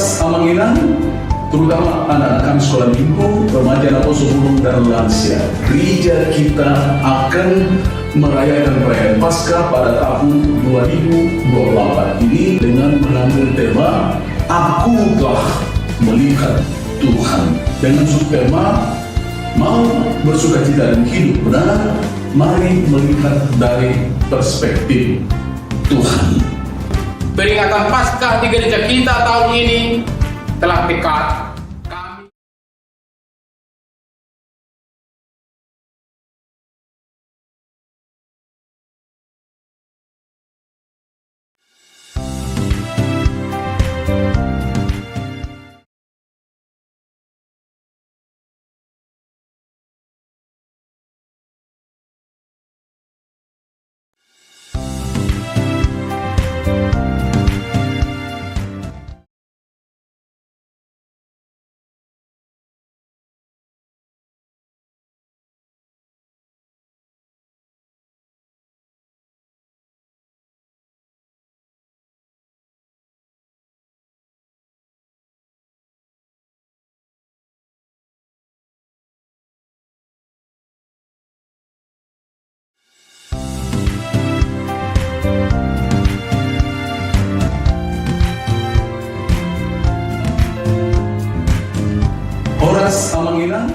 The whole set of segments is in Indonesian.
Horas Amanginan, terutama anak-anak kami sekolah minggu, remaja Laposo Gunung dan lansia. Gereja kita akan merayakan perayaan Paskah pada tahun 2024 ini dengan mengambil tema Aku Telah Melihat Tuhan. Dengan subtema mau bersukacita dan hidup benar, mari melihat dari perspektif Tuhan. Peringatan Paskah di gereja kita tahun ini telah dekat. Horas Amanginan.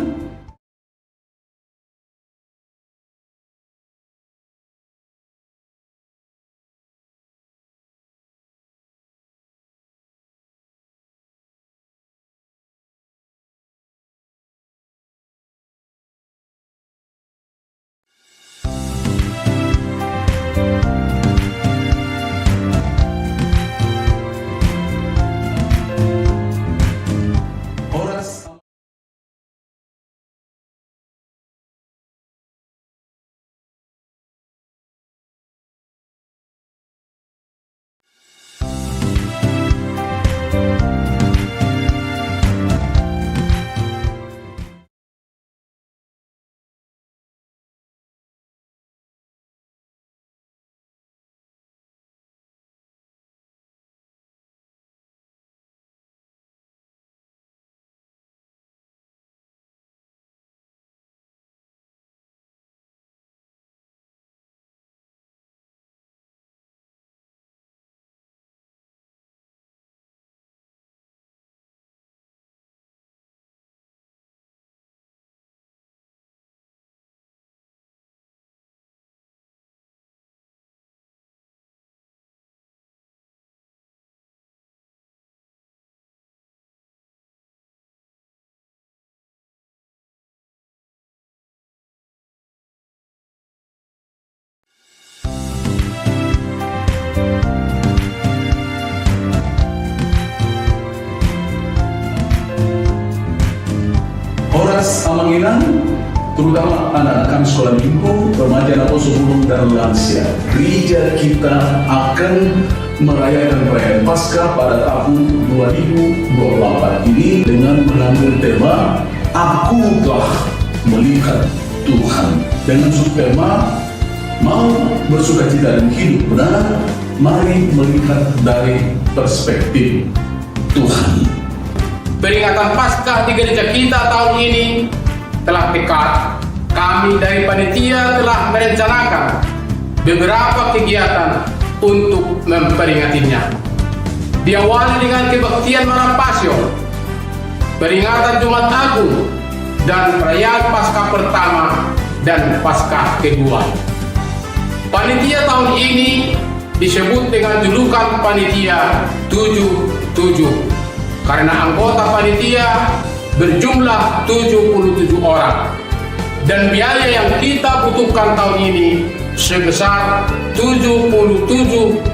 Horas Amanginan, terutama anak-anak kami sekolah minggu, remaja Laposo Gunung dan lansia. Gereja kita akan merayakan perayaan Paskah pada tahun 2024 ini dengan mengambil tema Aku Telah Melihat Tuhan. Dengan subtema mau bersukacita dan hidup benar, mari melihat dari perspektif Tuhan. Peringatan Paskah di gereja kita tahun ini telah dekat. Kami dari panitia telah merencanakan beberapa kegiatan untuk memperingatinya. Diawali dengan kebaktian malam Pasio, peringatan Jumat Agung, dan perayaan Paskah pertama dan Paskah kedua. Panitia tahun ini disebut dengan julukan Panitia 77 karena anggota panitia berjumlah 77 orang. Dan biaya yang kita butuhkan tahun ini sebesar 77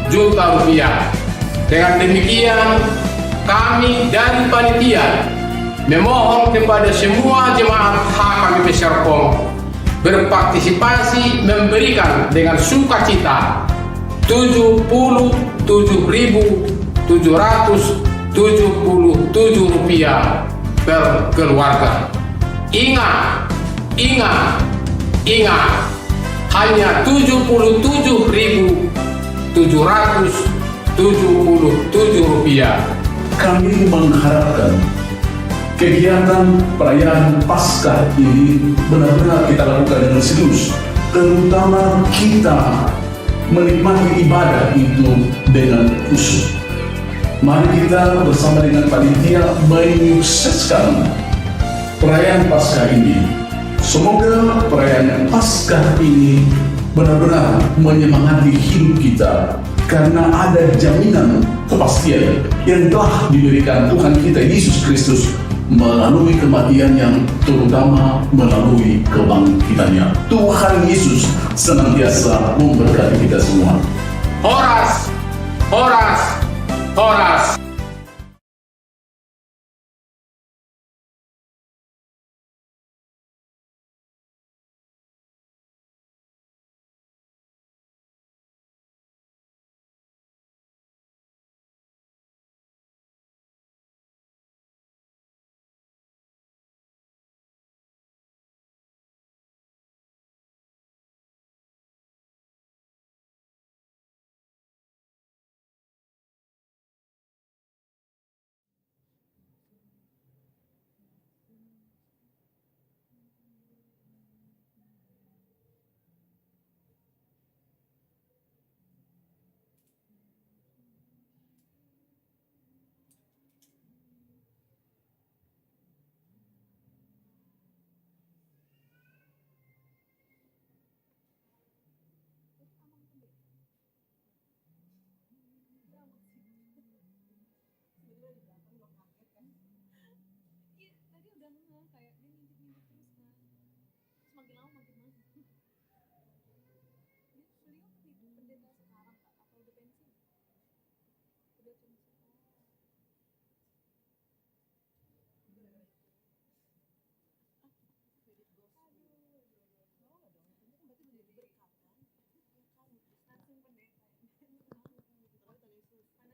juta rupiah. Dengan demikian, kami dari panitia memohon kepada semua jemaat HKBP Serpong berpartisipasi memberikan dengan sukacita 77.777 rupiah per keluarga. Ingat, hanya 77.777 rupiah. kami mengharapkan kegiatan perayaan Paskah ini benar-benar kita lakukan dengan serius, terutama kita menikmati ibadah itu dengan khusyuk. Mari kita bersama dengan panitia menyukseskan perayaan Paskah ini. Semoga perayaan Paskah ini benar-benar menyemangati hidup kita, karena ada jaminan kepastian yang telah diberikan Tuhan kita Yesus Kristus melalui kematian yang terutama melalui kebangkitannya. Tuhan Yesus senantiasa memberkati kita semua. Horas, horas, horas.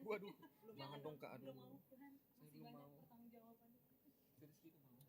Waduh, jangan dong Kak, aduh. Saya belum mau. Dari situ mau.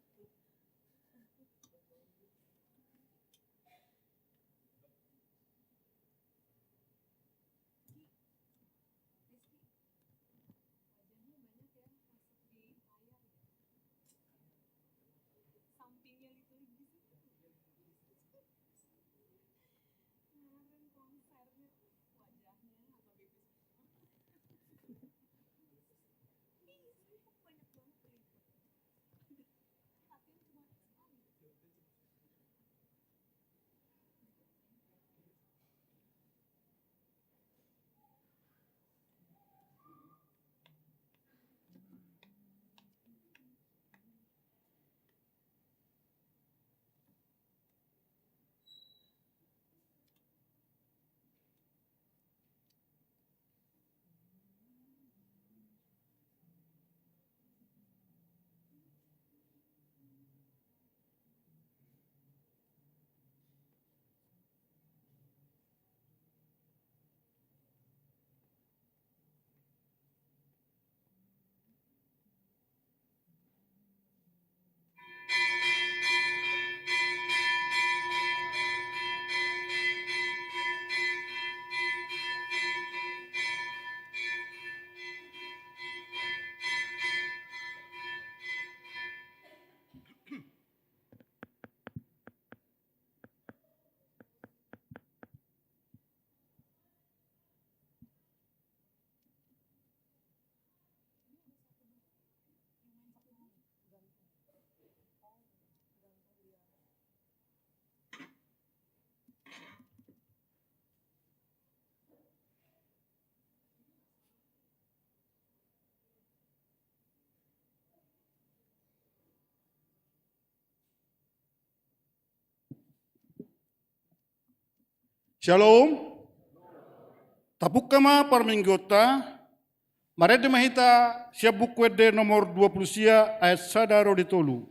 Shalom. Tapuk kama parminggota, marede mahita siap buku nomor 20 sia ayat sadaro ditolu.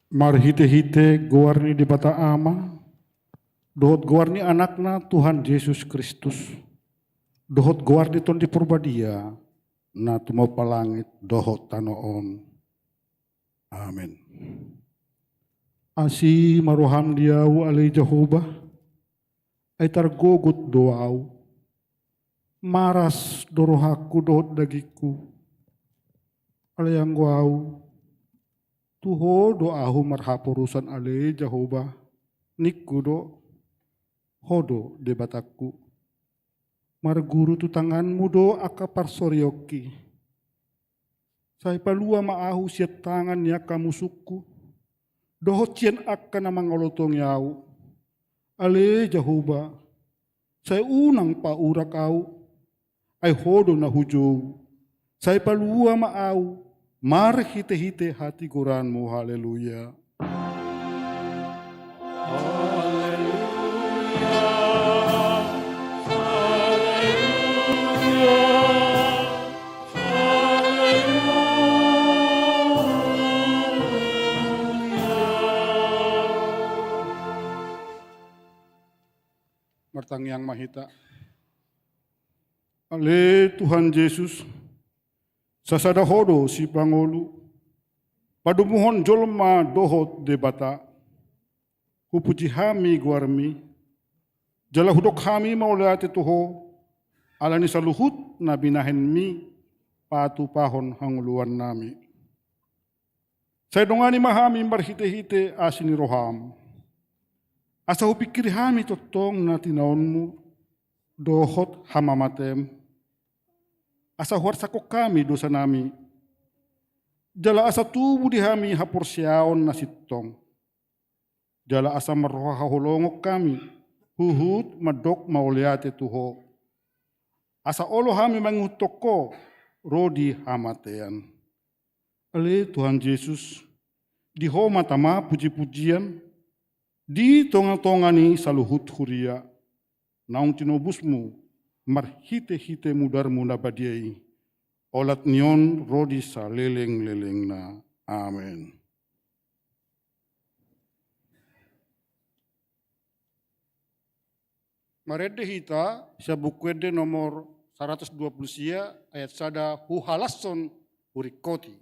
Marhite-hite gowarni di bata ama, dohot gowarni anakna Tuhan Yesus Kristus, dohot gowarni ton di purbadia, na tumaw palangit dohot tanoon. Amen. Asi maruham diaw alay Jehovah, ay targogot doaw, maras dorohaku dohot dagiku, alayang guaw, tuho doahu marhapurusan alay Jehovah, nikku do, hodo debatakku, marguru tu tanganmu do akaparsoryoki, say palua maahu siat tangan niya kamusukku, dohot siyan akka na mangolotong yaw, ale Jehovah, say unang paurakaw, ay hodo na hujow, say palua maaw, marhite-hite hati kuranmu, haleluya. Martang yang mahita. Ale Tuhan Yesus, sasada hodo si Pangulu, padumuhon jolma dohot debata, hupuji hami guarmi, jala hudok hami mauleate tuho, alani saluhut na binahen mi, patu pahon hanguluan nami. Saya dongani mahami marhite-hite asini roham, asa hupikir hami totong na tinaonmu, dohot hamamatem, asa huarsako kami dosa nami, jala asa tubuh di hami hapursiaon na sitong, jala asa marroha holongok kami, huhut madok mauliate tuho, asa olo hami mangutoko, rodi hamatean. Ale Tuhan Yesus, di homa tama puji-pujian, di tonga-tongani saluhut huria, naung tinobusmu, marhite-hite mudarmu nabadiai, olat nion rodi sa leleng-leleng na. Amen. Marede hita, sa bukwede nomor 120 ayat sada huhalasson hurikoti.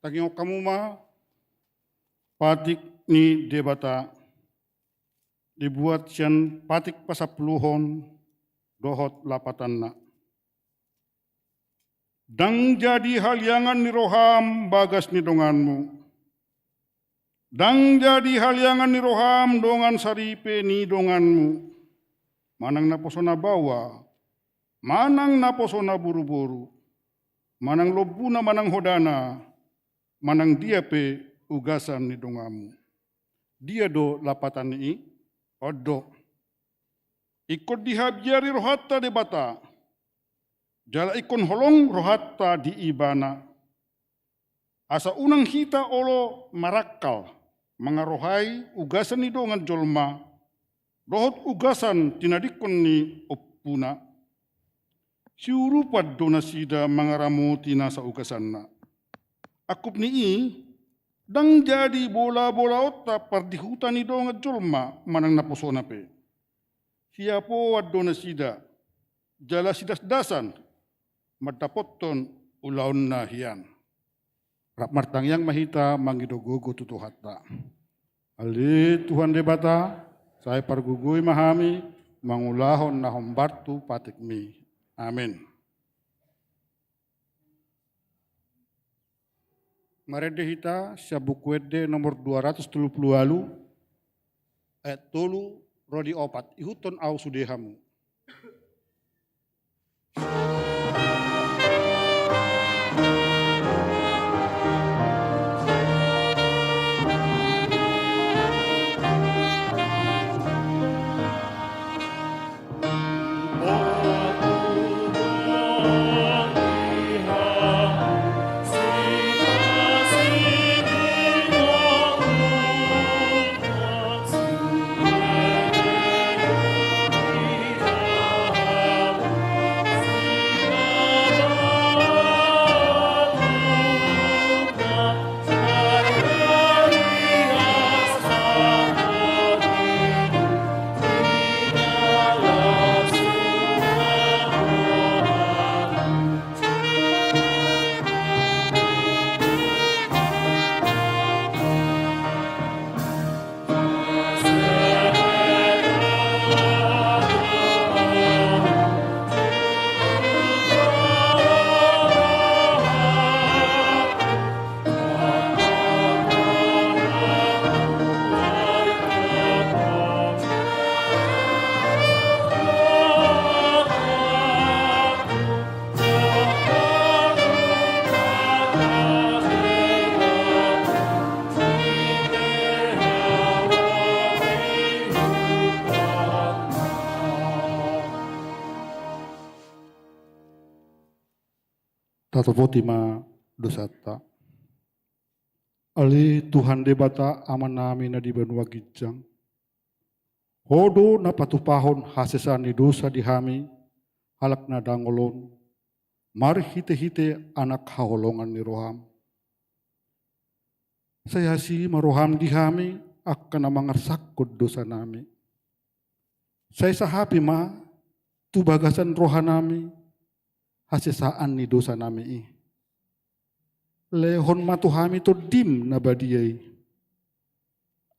Taging kamu ma patik ni debata dibuat sian patik pasapluhon dohot lapatan na. Dang jadi haliangan ni roham bagas ni donganmu. Dang jadi haliangan ni roham dongan saripe ni donganmu. Manang naposona bawa, manang naposona buru-buru, manang lobuna manang hodana, manang dia pe ugasan ni dongamu. Dia do lapatan ni odo. Ikut dihabiari rohatta debata. Jala ikon holong rohatta di ibana. Asa unang hita olo marakal. Mangarohai ugasan ni dongan jolma. Rohot ugasan tinadikon ni opuna. Siurupat donasida mangaramuti nasa ugasan na. Akup ni dang jadi bola-bola otak pardihutan ni dongan jolma manang naposona pe. Siapo ad donasida. Jala sidas dasan. matapoton ulaon na hiyan. Rap martang yang mahita mangidogogo tutuhata. Ali Tuhan debata, saya pargugui mahami, mangulahon na hombartu patikmi. Amin. Marede hita sabukwede nomor 230 ayat 3 rodi 4 ihuton au sudehamu. Tatopotima dosata. Ali Tuhan debata aman nami na di banua gijang. Hodo na patupahon hasesani dosa dihami, halak na dangolon. Mari hite-hite anak haholongan ni roham. Saya si maroham dihami akan mangarsakod dosa nami. Saya sahapi ma tu bagasan rohanami hasesaan ni dosa nami. Lehon matuhami to dim na badiyay.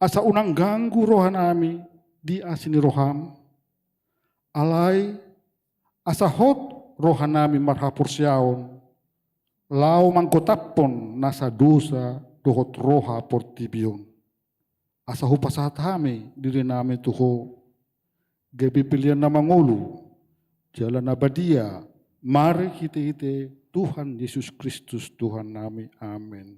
Asa unang ganggu rohanami di asini roham. Alay asa hot rohanami marhapur siyaon. Lau mangkotapon nasa dosa dohot roha portibion. Asa hupasahat hami diri nami tuho. Gabi pilihan na mangulu. Jalan abadia. Mari hite-hite Tuhan Yesus Kristus Tuhan nami. Amin.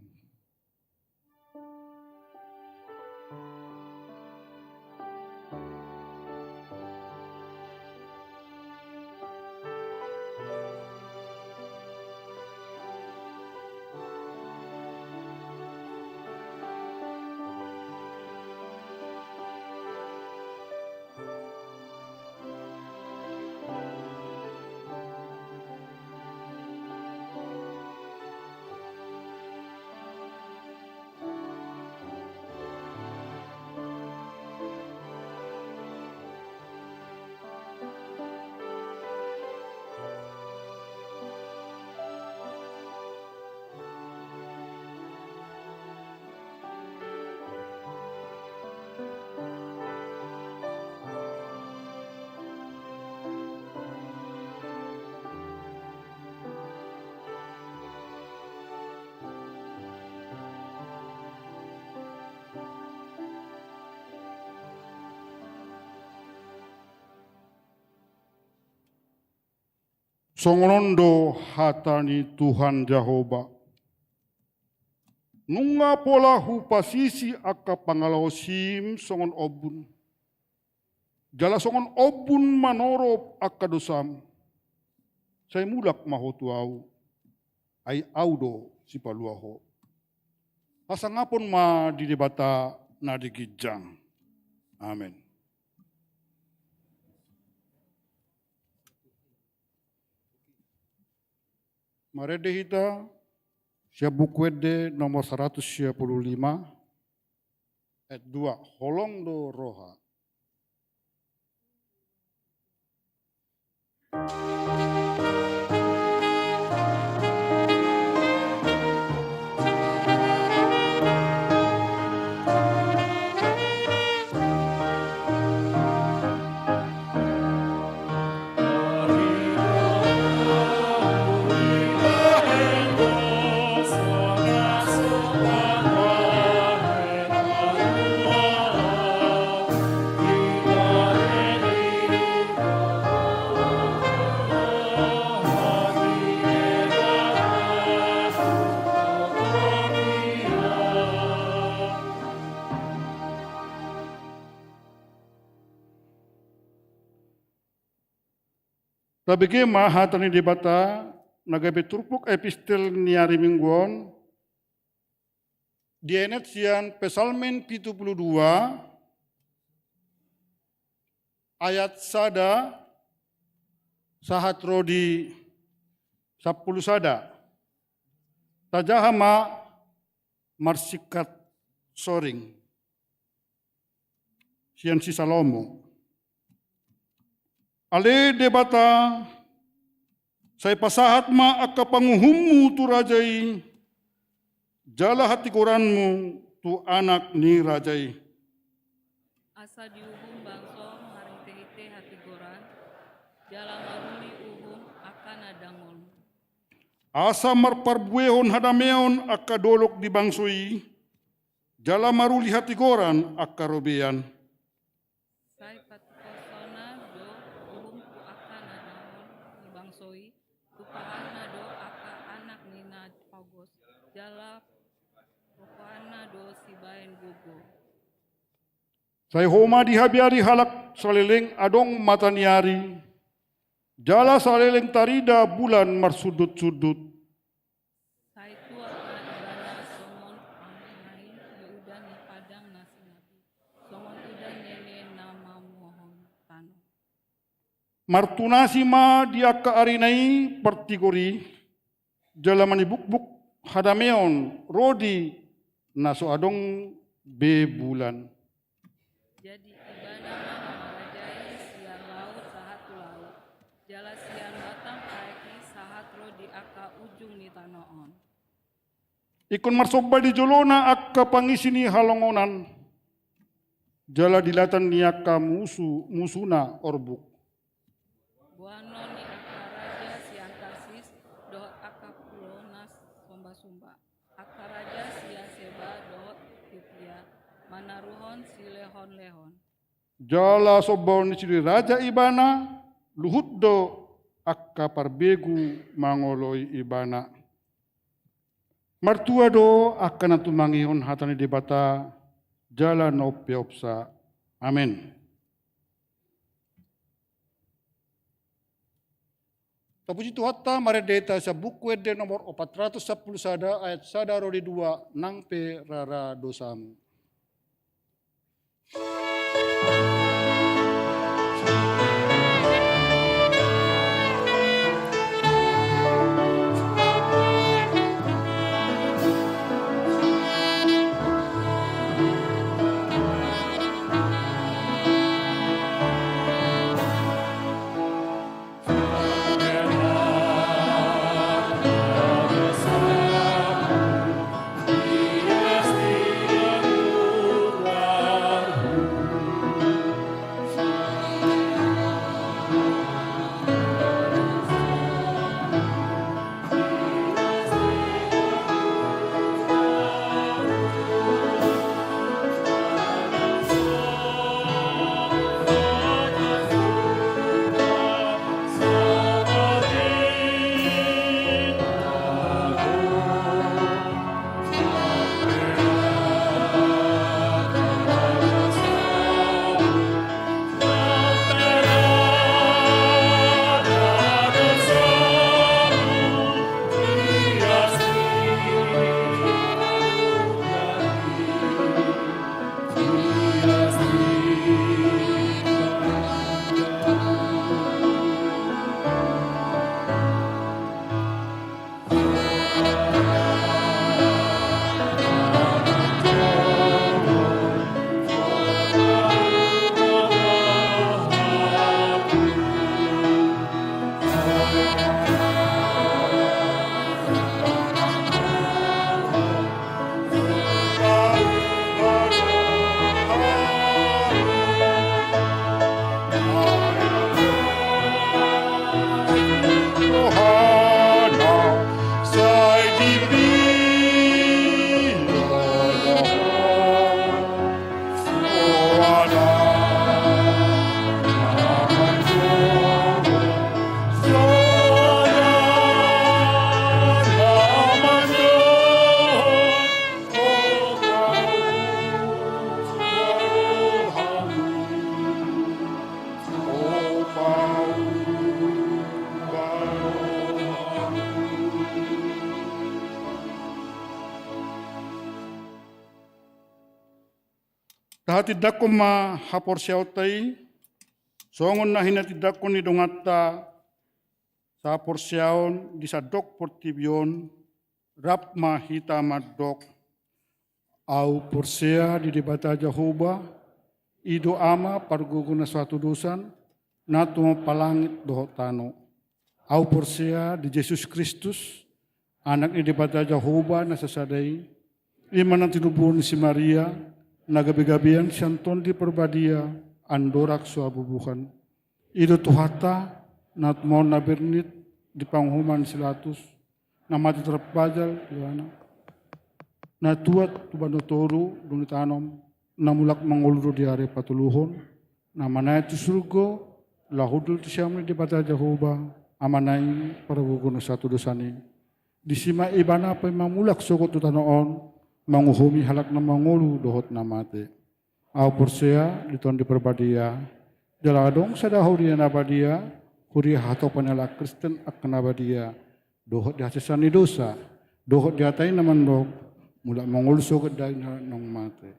Songonondo hatani Tuhan Jehovah. Nunga pola hupasisi aka pangalaosim songon obun. Jala songon obun manorop aka dosam. Saya mulak mahotuau. Ai audo si paluaho. Pasangapon ma di debata na digijang. Amin. Marede hita Syabukwede nomor 155 ayat 2 holong do roha. tabigema hatani debata nagabe turpuk epistel niari mingguan dienet sian pesalmen 72 ayat sada sahat rodi 10 sada tajahama marsikat soring sian si Salomo ale debata saya pasahat ma akka panguhummu tu rajai jala hati koranmu tu anak ni rajai asa diuhum bangso maring tehite hati goran jala marumi uhum akan adangol asa marparbuehon hadameon akka dolok di bangsoi jala maruli hati goran akka robean sai patikosona do uhum tu akan adangol ni bangsoi tu pahana do aka anak nina pagos jala rupana do sibaen gugo saya homa dihabiari halak saleleng adong mataniari jala saleleng tarida bulan marsudut-sudut sai tua ibana somon angnain udan ni padang nasi nabi somon udan nene nama mohon tano martunasi ma diaka arinai pertigori jala manibuk-buk hadameon rodi naso adong be bulan jadi ibana marajai sian laut sahatu laut jala sian batang aeki sahat ro di aka ujung ni tanoon ikon marsoba di jolona akka pangisini halongonan jala dilatan niaka musuna orbuk buano ni aka raja sian tarsis dohot aka pulo nas sumba-sumba aka raja sian seba dohot Ethiopia manaruhon si lehon-lehon jala sobon ni siri raja ibana luhut do akka parbegu mangoloi ibana martua do akka natumangihon hatani debata jala no peopsa amen. Tapuji Tuhatta maredeta sa buku ede nomor 410 sada ayat sada rodi 2 nangpe rara dosamu. Tahatidak ko ma haporsiyaw tay, songon na hinatidak ko ni dongata sa haporsiyaw di sa dok portibyon, rap mahita madok, au porsia di debata Jehovah, ido ama pargugo na suatu dosan, nato palangit doho tano. Au porsia di Jesus Kristus, anak ni debata Jehovah na sasaday, iman ang tinubun si Maria, nagabi-gabian siyanton di perbadia, andorak suabubukan. Ido tuhata, nat mo nabernit, di panghuman silatus, na mati terpajal, Yohana. Na tuat tubanotoro, dunitanom, na mulak mangulro di are patuluhon, na manay ti surgo, lahudul ti siyam ni debata Jehovah, amanay paragugo na satu dosani. Di sima ibana pa mamulak sukot tutanoon, manguhumi halak na mangulu dohot na mati. Aw porsia diton di perbadia, daladong sa dahuriya na badia, huri hato panala Kristen ak na badia, dohot di hasasan ni dosa, dohot di hatay naman dog, mula mangulu sukot dahil na nang mati.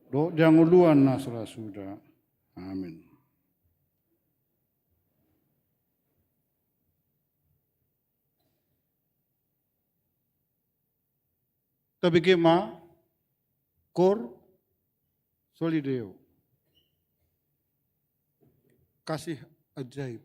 Dohot di anguluan na sarasuda. Amin. Tabigima, kor, solideo. Kasih ajaib.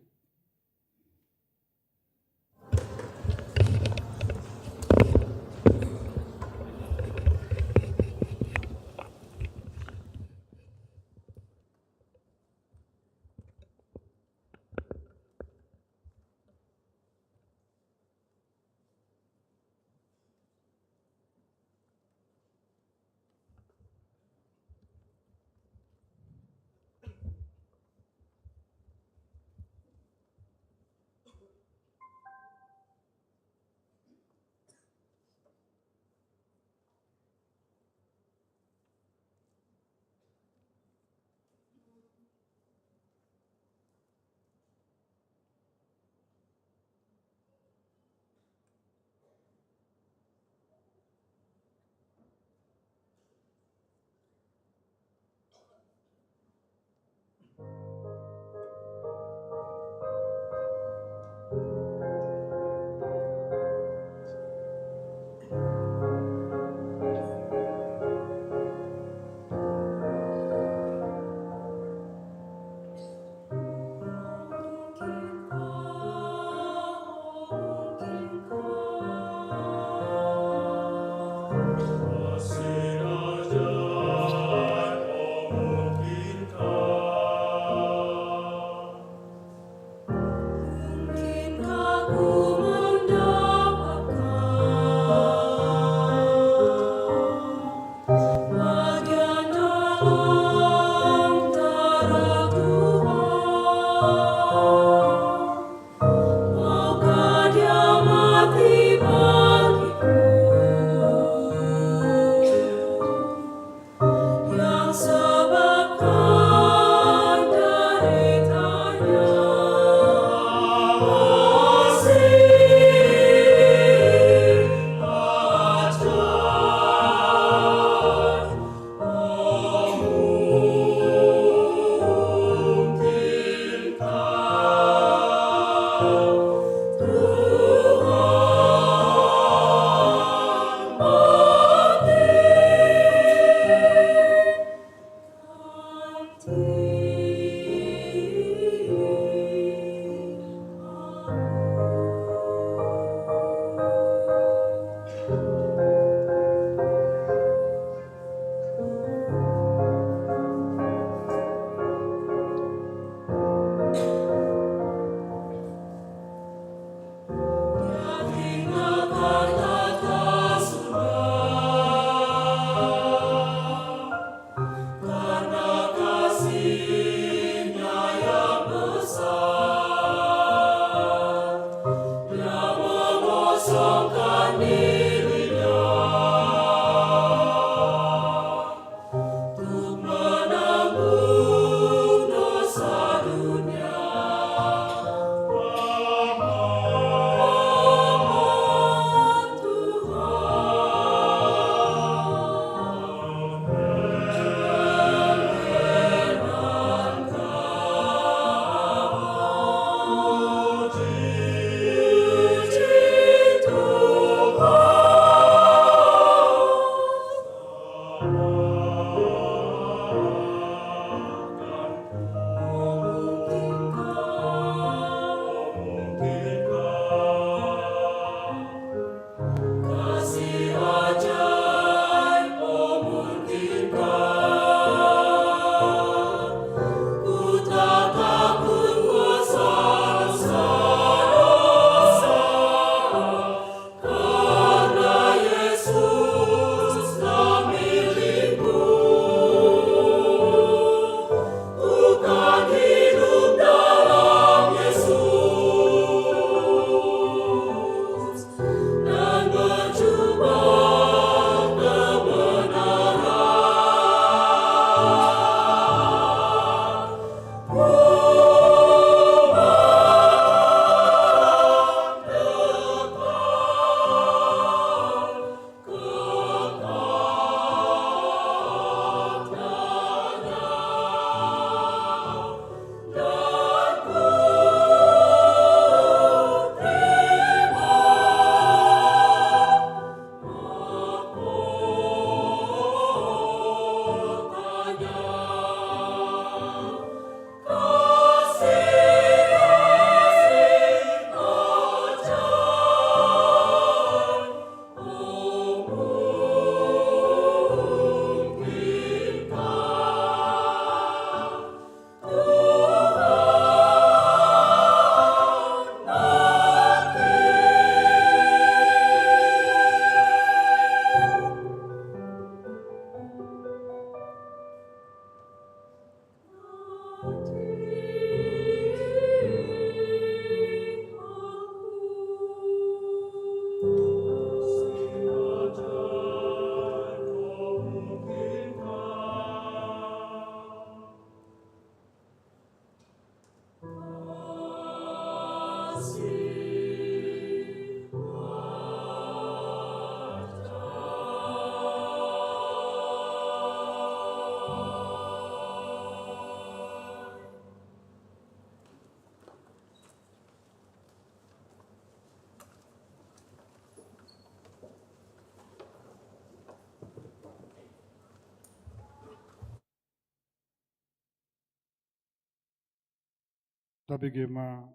tabegema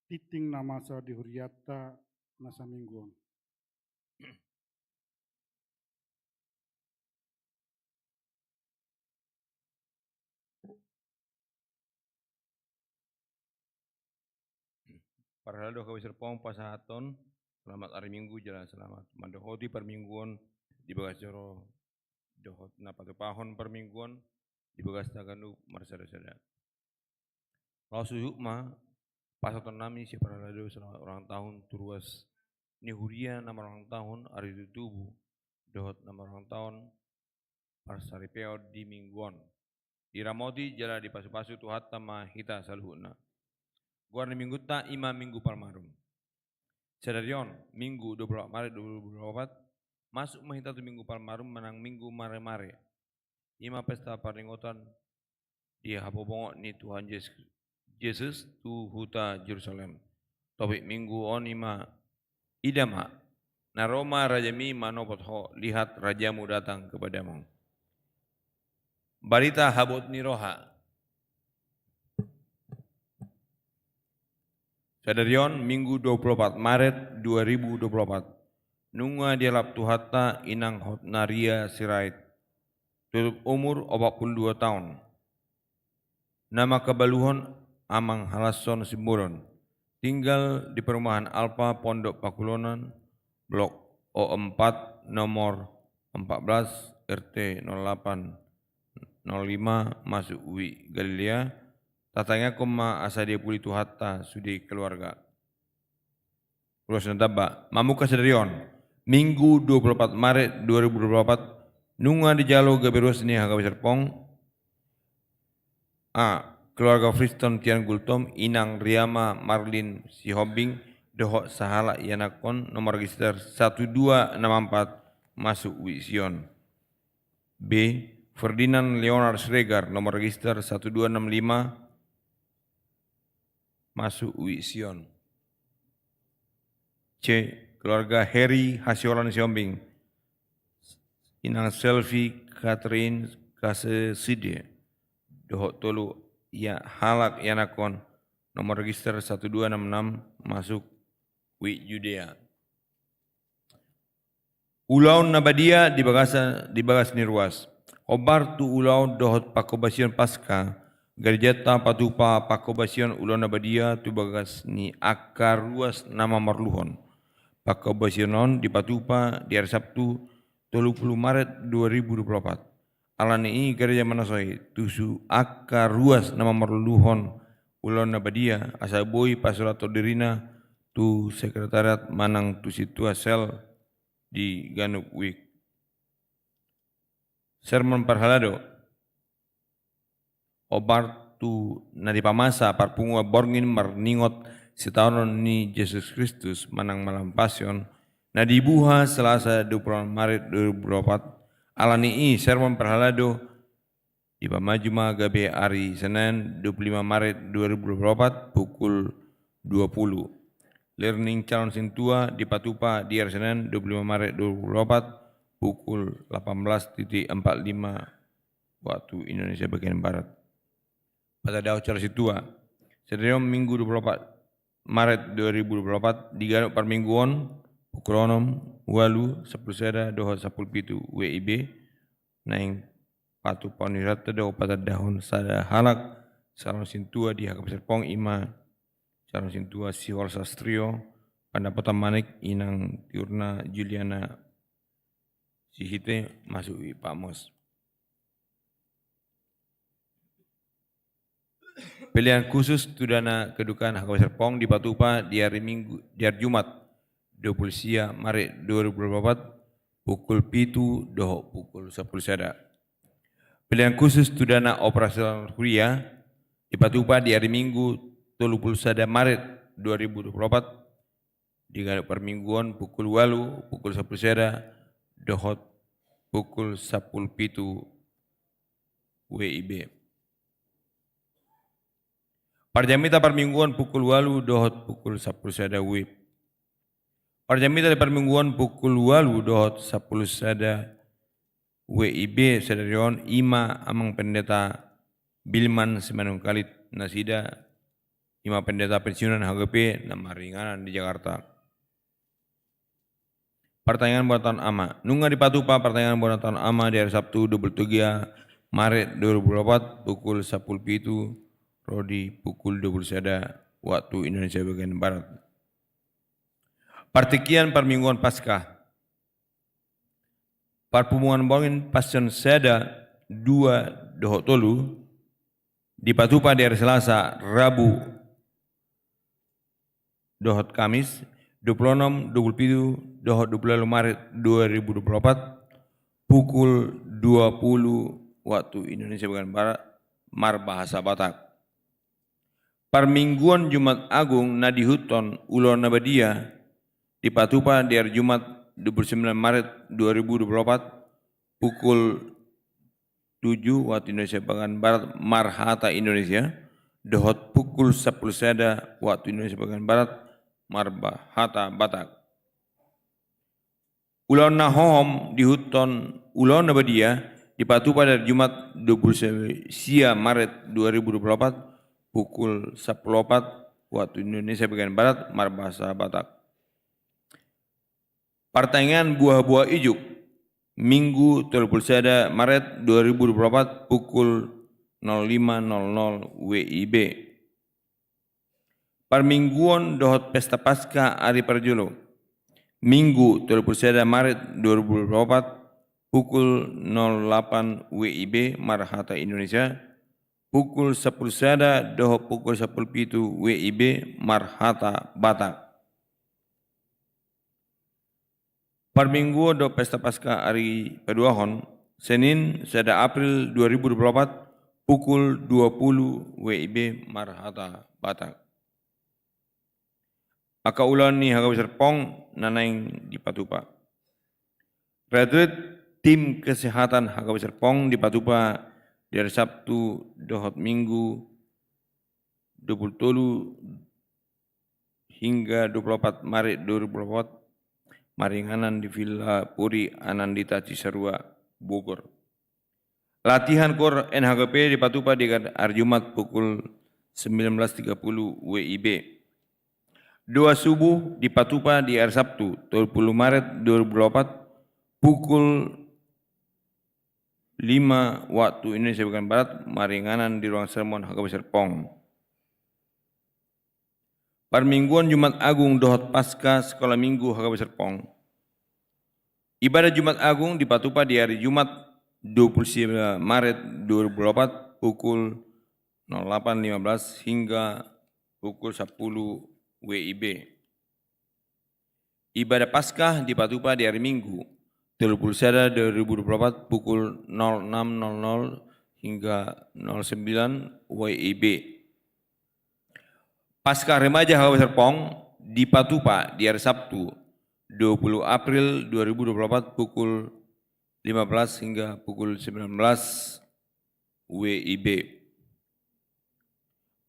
titing namasa di huriata nasa mingguan. Parhalado kami serpong pasahaton, selamat hari Minggu, jalan selamat. Mandohoti permingguan di bagas joro, dohot napatupahon permingguan di bagas taganu marsada-sada. Kalau suyukma, pasahaton nami si parhalado selamat ulang tahun turuas nihuria nama ulang tahun hari tubuh, dohot nama ulang tahun parsaripeo di mingguan. Di ramoti jala di pasu-pasu tuhat tama hita saluhuna. Guarni minggu ta ima minggu palmarum. Sedarion minggu 24 Maret 2024 masuk mahita tu minggu palmarum menang minggu mare-mare. Ima pesta paringotan di habobongo ni Tuhan Yesus tu huta Jerusalem. Topik minggu on ima idama. Na Roma rajami manopot ho lihat rajamu datang kepadamu. Barita habot ni roha. Sadarion minggu 24 Maret 2024. Nunga dialap tuhata inang hotnaria sirait. Tutup umur 42 tahun. Nama kebaluhon amang halason simburon. Tinggal di perumahan Alpa Pondok Pakulonan, Blok O4 nomor 14 RT 08 05 masuk UI Galilea. Tatanya koma asa dia puli tu hatta sudi keluarga. Terus nantaba, mamuka sedarion, minggu 24 Maret 2024, nunga di jalo gaberus ni haga serpong. Keluarga Friston Tian Gultom, inang Riama Marlin Sihobing, dohok sahala yanakon, nomor register 1264, masuk Wision. B. Ferdinand Leonard Schreger, nomor register 1265, masuk Wision. C. Keluarga Harry Hasiolan Siombing, inang Selvi Catherine Kaseside, dohok tolu ya halak yanakon, nomor register 1266, masuk Wi Judea. Ulaun Nabadia di bagas nirwas. Obar tu ulau dohot pakobasion pasca. Garjata patupa pakobasion ulau Nabadia tu bagas ni akar ruas nama marluhon. Pakobasionon di patupa di hari Sabtu 30 Maret 2024. Alani ini gereja manasoi tusu akar ruas nama marluhon ulau Nabadia asaboi pasurato dirina tu sekretariat manang tu situasel di Ganuk Wik. Sermon parhalado obar tu nadipamasa parpungwa borngin marningot setahun ni Yesus Kristus manang malam pasion nadibuha Selasa 20 Maret 2024 alani i sermon parhalado di pamajuma gabe hari Senin 25 Maret 2024 pukul 20. Learning calon sintua di Patupa di hari Senin 25 Maret 2024 pukul 18.45 waktu Indonesia bagian Barat. Pada dao cara situa, sedarion minggu 24 Maret 2024 di Ganuk Parmingguon pukul 6 walu 10 seda doha 10 pitu WIB naing patu paunirata doha pada dahun sada halak calon sintua di Hakap Serpong ima calon sintua Siwal Sastrio pendapatan manik inang Tiurna Juliana Sihite masuk Pak Mos. Pilihan khusus tudana kedukaan Hakap Serpong di Patupa di hari Jumat 20 Maret 2024 pukul 7 doho pukul 10 sada. Pilihan khusus tudana operasional kuliah di Patupa di hari Minggu 30 Maret 2024 di Ganuk Parmingguon pukul 8 pukul 10 sada dohot pukul 10 pitu WIB. Parjamita Parmingguan pukul 8 dohot pukul 10 sada WIB. Parjamita di Parmingguan pukul 8 dohot 10 sada WIB sedarion ima amang pendeta Bilman Semanung Kalit Nasida Ima pendeta pensiunan HGP na maringanan di Jakarta. Pertanyaan buatan ama. Nunga di Patupa pertanyaan buatan ama di hari Sabtu 23 Maret 2024 pukul 10.07 Rodi pukul 21 waktu Indonesia bagian Barat. Partikian permingguan Paskah. Parpumungan Borngin Passion Seda 2 Dohok Tolu di Patupa di hari Selasa, Rabu, Dohot Kamis, 26, 27, Dohot 25 Maret 2024 pukul 20 waktu Indonesia bagian Barat, Mar Bahasa Batak. Permingguan Jumat Agung Nadi Huton Ulon Nabadia di Patupa di hari Jumat 29 Maret 2024 pukul 7 waktu Indonesia bagian Barat Marhata Indonesia Dohot pukul 10 Seda waktu Indonesia bagian Barat Marhata Batak. Ulon Nahom di Huton Ulon Nabadia di Patupa dari Jumat 29 Maret 2024 pukul 10.04 waktu Indonesia bagian Barat Marbahasa Batak. Pertanyaan buah-buah ijuk Minggu 30 Maret 2024 pukul 05.00 WIB. Permingguan Dohot Pesta Paskah Ari Parjolo Minggu 30 Maret 2024 pukul 08 WIB Marhata Indonesia pukul 10 Sada Dohot pukul 10.07 WIB Marhata Batak. Perminggu do Pesta Paskah Ari Paduahon, Senin 1 April 2024 pukul 20 WIB Marhata Batak. Aka ulan ni Haga Besar Pong nanaing di Patupa. Retreat Tim Kesehatan Haga Besar Pong di Patupa dari Sabtu Dohot Minggu 27 hingga 24 Maret 2024 Maringanan di Villa Puri Anandita Cisarua, Bogor. Latihan Kor NHGP di Patupa di hari Jumat pukul 19.30 WIB. Doa subuh di Patupa di hari Sabtu 20 Maret 2024 pukul 5 waktu Indonesia bagian Barat Maringanan di ruang sermon HGP Serpong. Permingguan Jumat Agung Dohot Pasca Sekolah Minggu HGP Serpong. Ibadah Jumat Agung di Patupa di hari Jumat 29 Maret 2024 pukul 08.15 hingga pukul 10 WIB. Ibadah Paskah di Patupa di hari Minggu 30 Sada 2024 pukul 06.00 hingga 09 WIB. Paskah Remaja HGP Serpong di Patupa di hari Sabtu 20 April 2024 pukul 15 hingga pukul 19 WIB.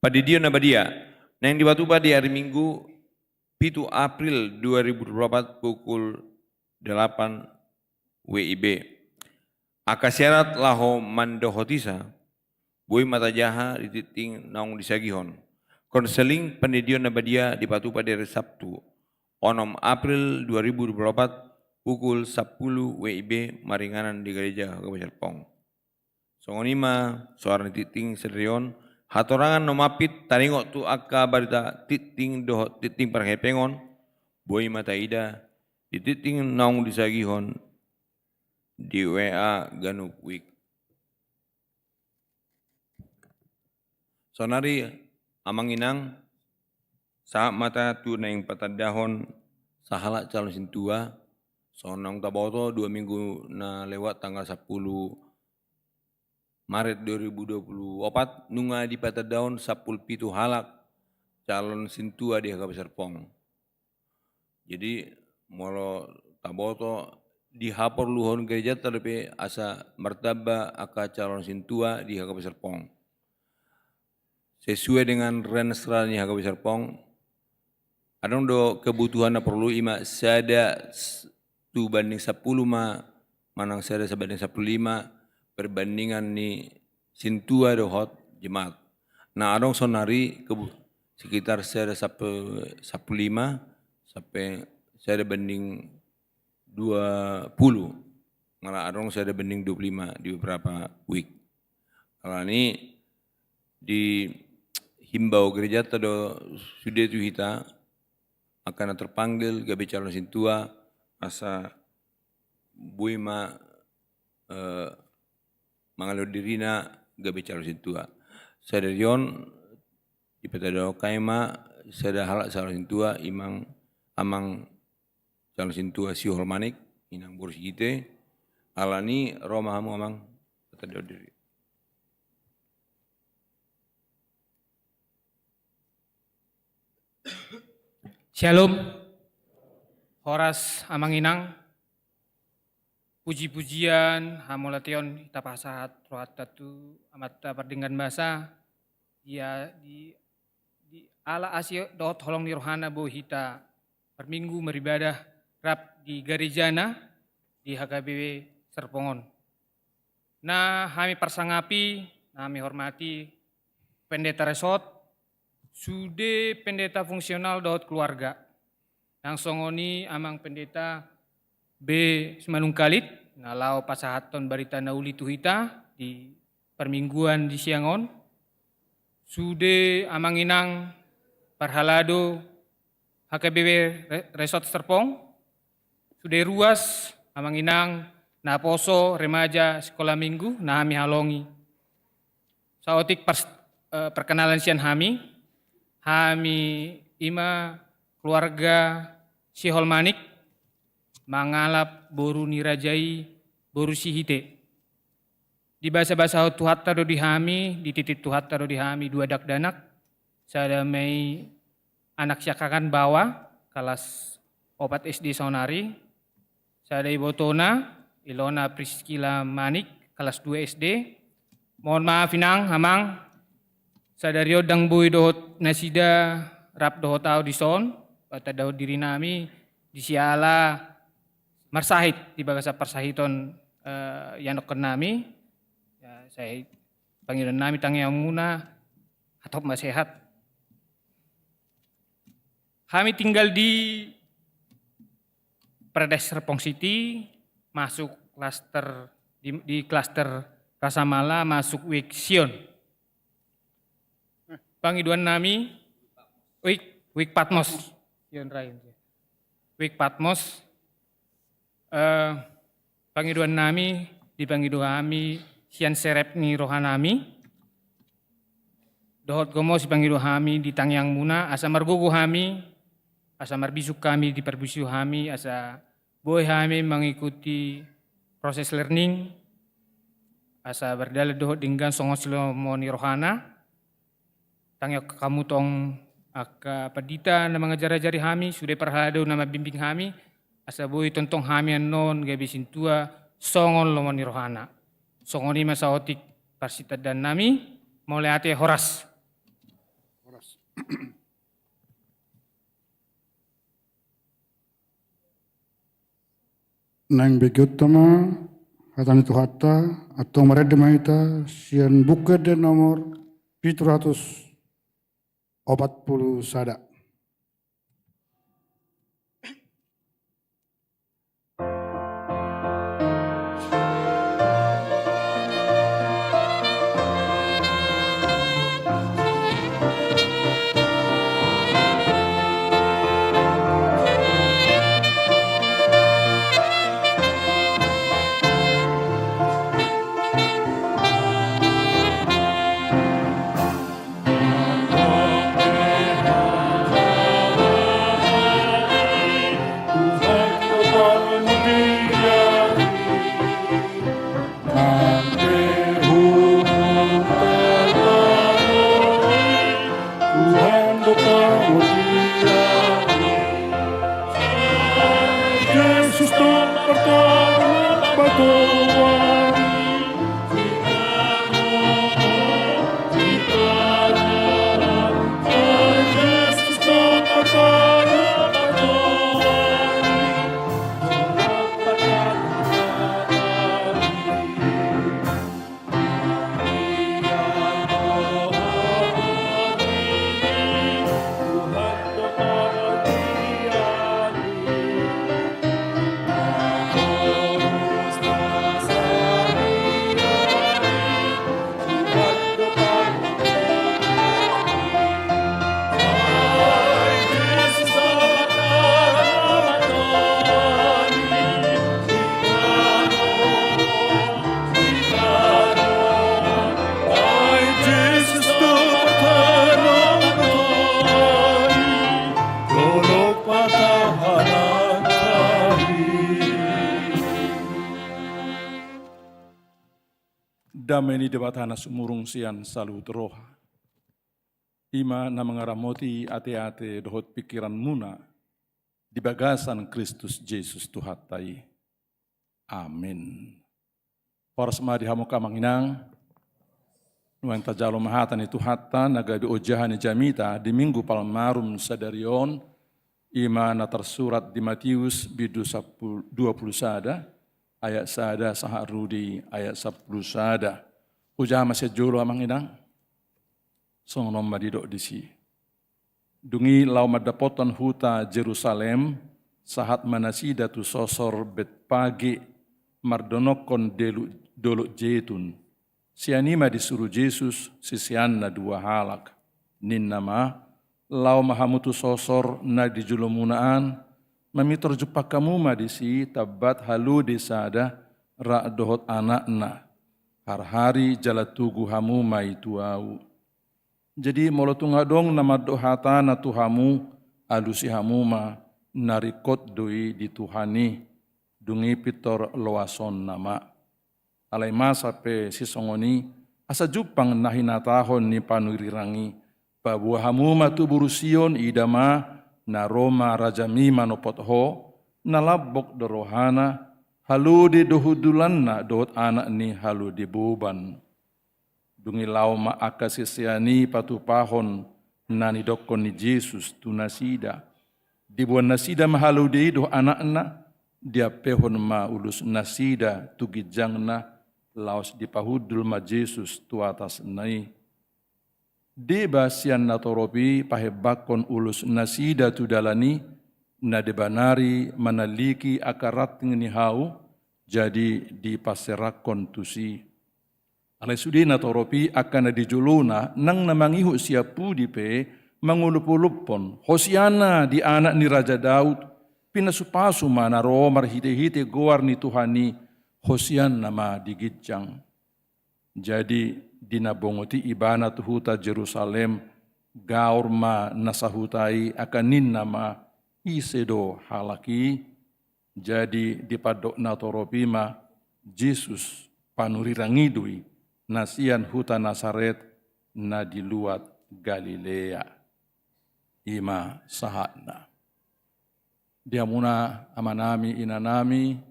Padidion Nabadia yang di Patupa di hari Minggu 7 April 2024 pukul 8 WIB. Akasyarat laho mandohotisa boy mata jaha di titing naung disagihon. Konseling Pendidikan Nabadia di Patupa dari Sabtu 6 April 2024 pukul 10 WIB Maringanan di Gereja HGP Serpong. Songonima suara titing sedrion hatorangan nomapit taringok tu akka barita titing dohot titing perhepengon boy mata ida di titing naung disagihon di WA Ganuk Week. Sonari amang inang saat mata tu naing patadahon sahala calon sintua sonong taboto 2 minggu na lewat tanggal 10 Maret 2024 nunga di patadahon 10 pitu halak calon sintua di HGP Serpong. Jadi molo taboto di hapor luhon gereja tapi asa martaba aka calon sintua di HGP Serpong. Sesuai dengan renstralnya HGP Serpong, adong do kebutuhan na perlu ima sada tu banding 10 manang sada sebanding 15 perbandingan ni sintua dohot jemaat. Nah adong sonari sekitar saya ada 15 sampai saya ada banding 20. Malah adong saya ada banding 25 di beberapa week. Kalau ini di himbau gereja tado sudah itu kita akan terpanggil gabe calon sintua asa buima mangalo dirina gabe calon sintua. Saya dari Yon di peta do kaima saya halak calon sintua amang calon sintua si Holmanik inang borsi kita alani Roma hamu amang peta do diri. Shalom, Horas Amanginang, puji-pujian, hamolation, kita pasahat, rohat tatu, amat perdinggan bahasa, ya di ala asio dot holong di rohana bo hita perminggu beribadah rap di Garijana di HKBW Serpongon. Nah, kami persangapi, kami hormati pendeta resort, sude pendeta fungsional dot keluarga. Yang songoni amang pendeta B Semanungkalit, nalau pasahaton barita nauli tuhita di permingguan di Siangon. Sude amang inang parhalado HKBW Resort Serpong. Sude ruas amang inang naposo remaja sekolah minggu nahami halongi. Saotik perkenalan sian hami ima keluarga si Holmanik mangalap boru nirajai boru si hite. Di bahasa-bahasa tuhatta do dihami, di titik tuhatta do dihami dua dak-danak. Sada may anak syakakan bawa, kelas 4 SD Saunari. Sada ibotona, Ilona Priskila Manik, kelas 2 SD. Mohon maaf inang, hamang. Sadario dang bui dohot nasida rap dohot tau di son, pada dohot diri nami di siala marsahit di bagasa persahiton yanok nami. Ya, saya panggilan nami tangyang muna atau masehat. Kami tinggal di Perdes Serpong City, masuk klaster di klaster Rasamala, masuk week Sion. Pangiduan nami, Wik Patmos, Wik Patmos, pangiduan nami, di pangiduan kami, sian serep ni rohanami, dohot gomo si pangiduan kami di tangyang muna, asa margogo kami, asa marbisuk kami di perbisu kami, asa boy kami mengikuti proses learning, asa berdala dohot dinggan songosilo mo ni rohana, tangyo kamu tong aka padita na mga jari-jari kami, sudah perhalado na mabimbing kami, asa boy tontong kami anon gabi sintua, songon lomon ni rohana. Songon lima sa otik parsita dan nami, mulai ate Horas. Nang begiutama, hatan itu hatta, atau mereka mahita, sian buka dan nomor 740 sada. damai ni debatana sumurung sian salut roha. Ima na mengaramoti ate-ate dohot pikiran muna di bagasan Kristus Yesus Tuhan tai. Amin. Para semadi hamuka manginang, nuang tajalo mahatan itu hatta naga di ojahan jamita di minggu palmarum sadarion, ima na tersurat di Matius bidu 20 sada, ayat sada saharudi ayat 10 sada. Ujah masih jolo manginang, song nomba didok disi. Dungi lau madapotan huta Jerusalem, sahat manasida tu sosor bet pagi mardonokon doluk jetun. Sianima disuruh Yesus sisianna dua halak. Nin nama lau mahamutu sosor na di julumunaan mamitor jupak kamu madisi tabat halu desada ra dohot anakna. Har-hari jala tugu hamu maitu au. Jadi molotungadong nama dohata na tuhamu alusi hamu ma narikot doi di Tuhani dungi pitor loason nama. Alai masa pe sisongoni asa jupang nahinatahon ni panurirangi babuah hamu ma tu burusion idama na Roma raja mima no potho na labok dorohana halu di dohudulanna dohot anak ni halu di buban. Dungi lau ma akasisiani patupahon nani dokon ni Yesus tu nasida. Dibuan nasida mahalu di doh anakna dia pehon ma ulus nasida tu gijangna laos dipahudul ma Yesus tu atas nai. Deba sian natoropi pahebakon ulus nasida tu dalani na debanari manaliki akarat ngeni hau jadi dipaserakon tusi. Alai sudi natoropi akan dijuluna nang namangihu siapu dipe mangulup-ulupon. Hosiana di anak ni Raja Daud pinasupasu mana romar hite-hite goar ni Tuhani Hosian nama digijang. Jadi dinabongoti ibana tuhuta Jerusalem gaur ma nasahutai akan nin nama isedo halaki. Jadi dipadok natoropi ma Yesus panurirangidui nasian huta Nasaret na diluat Galilea. Ima sahatna. Dia muna amanami inanami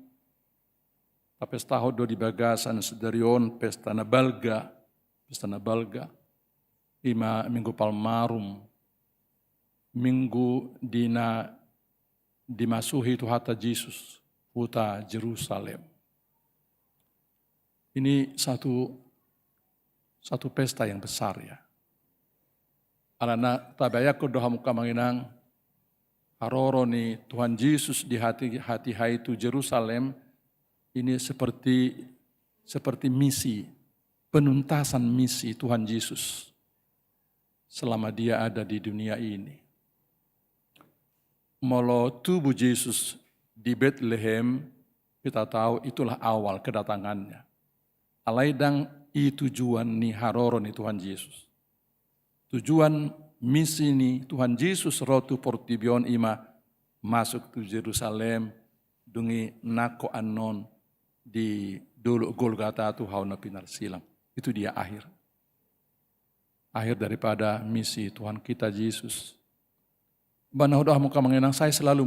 pesta hodo di bagasan sedarion pesta na balga. Ima minggu palmarum. Minggu dina dimasuhi tu hata Yesus huta Jerusalem. Ini satu pesta yang besar ya. Alana tabayako doha muka manginang haroro ni Tuhan Yesus di hati itu Jerusalem ini seperti misi, penuntasan misi Tuhan Yesus selama dia ada di dunia ini. Molo tubuh Yesus di Bethlehem kita tahu itulah awal kedatangannya. Alaidang i tujuan ni haroro ni Tuhan Yesus. Tujuan misi ni Tuhan Yesus rotu portibion ima masuk ke Jerusalem dungi nako anon di dulu Golgata tu hauna pinar silang. Itu dia akhir. Akhir daripada misi Tuhan kita Yesus. Banahudah muka mengenang saya selalu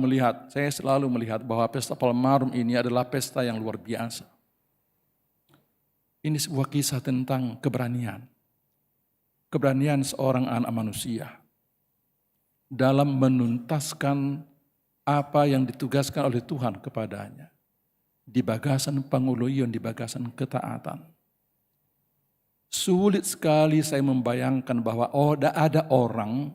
melihat bahwa pesta Palmarum ini adalah pesta yang luar biasa. Ini sebuah kisah tentang keberanian. Keberanian seorang anak manusia dalam menuntaskan apa yang ditugaskan oleh Tuhan kepadanya. Di bagasan panguluyon, di bagasan ketaatan. Sulit sekali saya membayangkan bahwa ada orang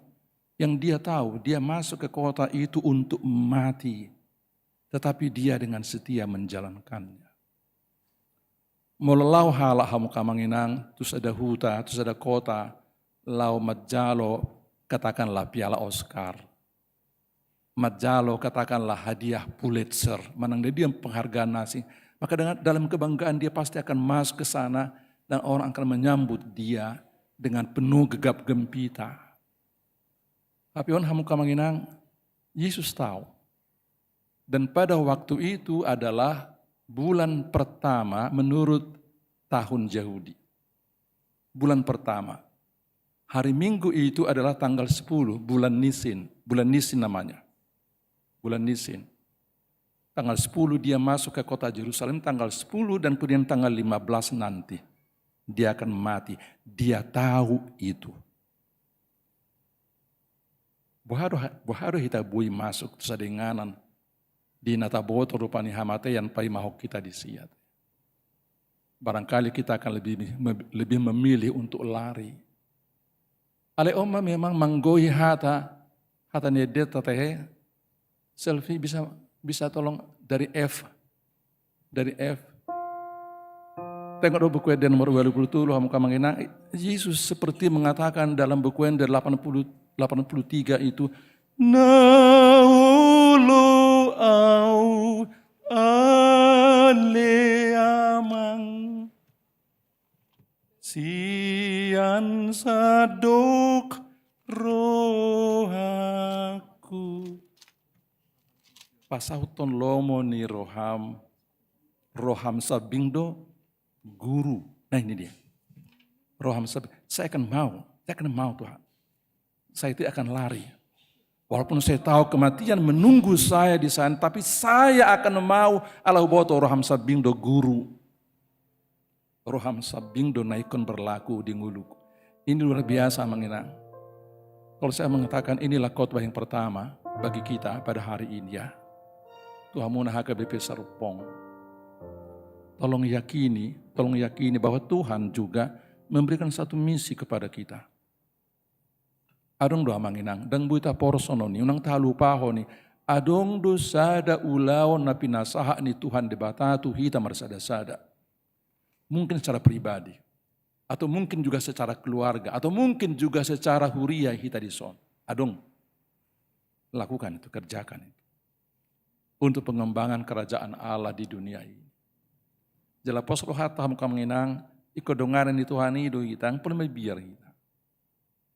yang dia tahu dia masuk ke kota itu untuk mati. Tetapi dia dengan setia menjalankannya. Mulalau halak hamu kamanginang, terus ada huta, terus ada kota, lau majalo katakanlah piala Oscar. Majalo katakanlah hadiah Pulitzer, manang dia penghargaan nasi. Maka dalam kebanggaan dia pasti akan masuk ke sana dan orang akan menyambut dia dengan penuh gegap gempita. Tapi on hamu kamanginang, Yesus tahu. Dan pada waktu itu adalah bulan pertama menurut tahun Yahudi. bulan pertama. Hari Minggu itu adalah tanggal 10, bulan Nisan. Bulan Nisan namanya. Bulan Nisan. Tanggal 10 dia masuk ke kota Yerusalem, tanggal 10 dan kemudian tanggal 15 nanti. Dia akan mati. Dia tahu itu. Buharo hita bui masuk sadenganan di nataboto rupani hamatean pai mahok kita disiat. Barangkali kita akan lebih memilih untuk lari. Ale oma memang manggoi hata nedet teh selfie bisa tolong dari F. Tengok do buku Eden nomor 27 hamuka mangena Yesus seperti mengatakan dalam buku Eden 83 itu naulo au ale amang sian sadok rohaku pasauton lomo ni roham sabingdo guru. Nah ini dia. Roham sabingdo. Saya akan mau Tuhan. Saya tidak akan lari. Walaupun saya tahu kematian menunggu saya di sana, tapi saya akan mau Allah boto roham sabingdo guru. Roham sabingdo naikon berlaku di nguluku. Ini luar biasa mengenang. Kalau saya mengatakan inilah khotbah yang pertama bagi kita pada hari ini ya. Tuhan muna HKBP Serpong. Tolong yakini bahwa Tuhan juga memberikan satu misi kepada kita. Adong doa manginang, dan buita porsono ni, unang talupaho ni, adong do sada ulaon na pinasaha ni Tuhan di batatu hita marsada-sada. Mungkin secara pribadi, atau mungkin juga secara keluarga, atau mungkin juga secara huria hita di son. Adong, lakukan itu, kerjakan itu. Untuk pengembangan kerajaan Allah di dunia ini. Jala pos roh hata muka menginang, ikodongaran di Tuhan itu kita, yang perlu biar kita.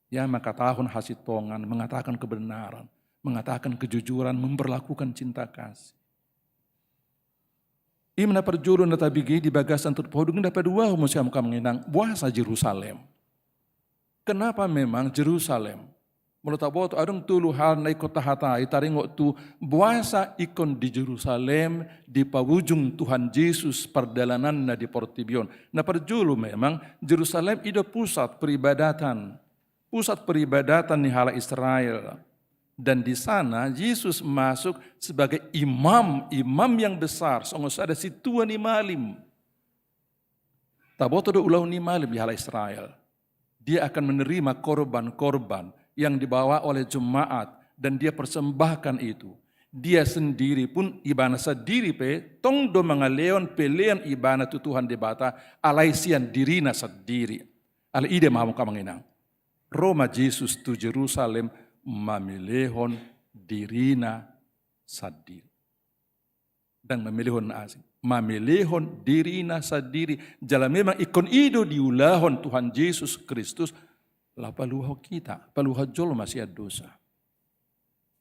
Ya maka tahun hasil tongan, mengatakan kebenaran, mengatakan kejujuran, memperlakukan cinta kasih. Imna perjuru nata bigi di bagasan terpodung dapat dua musia muka menginang, buasa Jerusalem. Kenapa memang Jerusalem? Menurut Abo adong tulu hal na ikot tahata itaringok tu buasa ikon di Jerusalem di pawujung Tuhan Yesus perdalanan na di Portibion. Na perjulu memang Jerusalem itu pusat peribadatan di hala Israel. Dan di sana Yesus masuk sebagai imam yang besar. Songos ada situan imalim. Taboto do ulau ni malim di hala Israel. Dia akan menerima korban-korban yang dibawa oleh jemaat dan dia persembahkan itu. Dia sendiri pun ibana sendiri tong do mangaleon pelean ibana tu Tuhan debata alaisian dirina sendiri. Ala ide mahamuka menginang. Roma Jesus tu Jerusalem mamilehon dirina sendiri. Dan mamilehon asing. Mamilehon dirina sendiri. Jala memang ikon ido diulahon Tuhan Yesus Kristus. Lah paluho kita, paluho jolo masih ada dosa.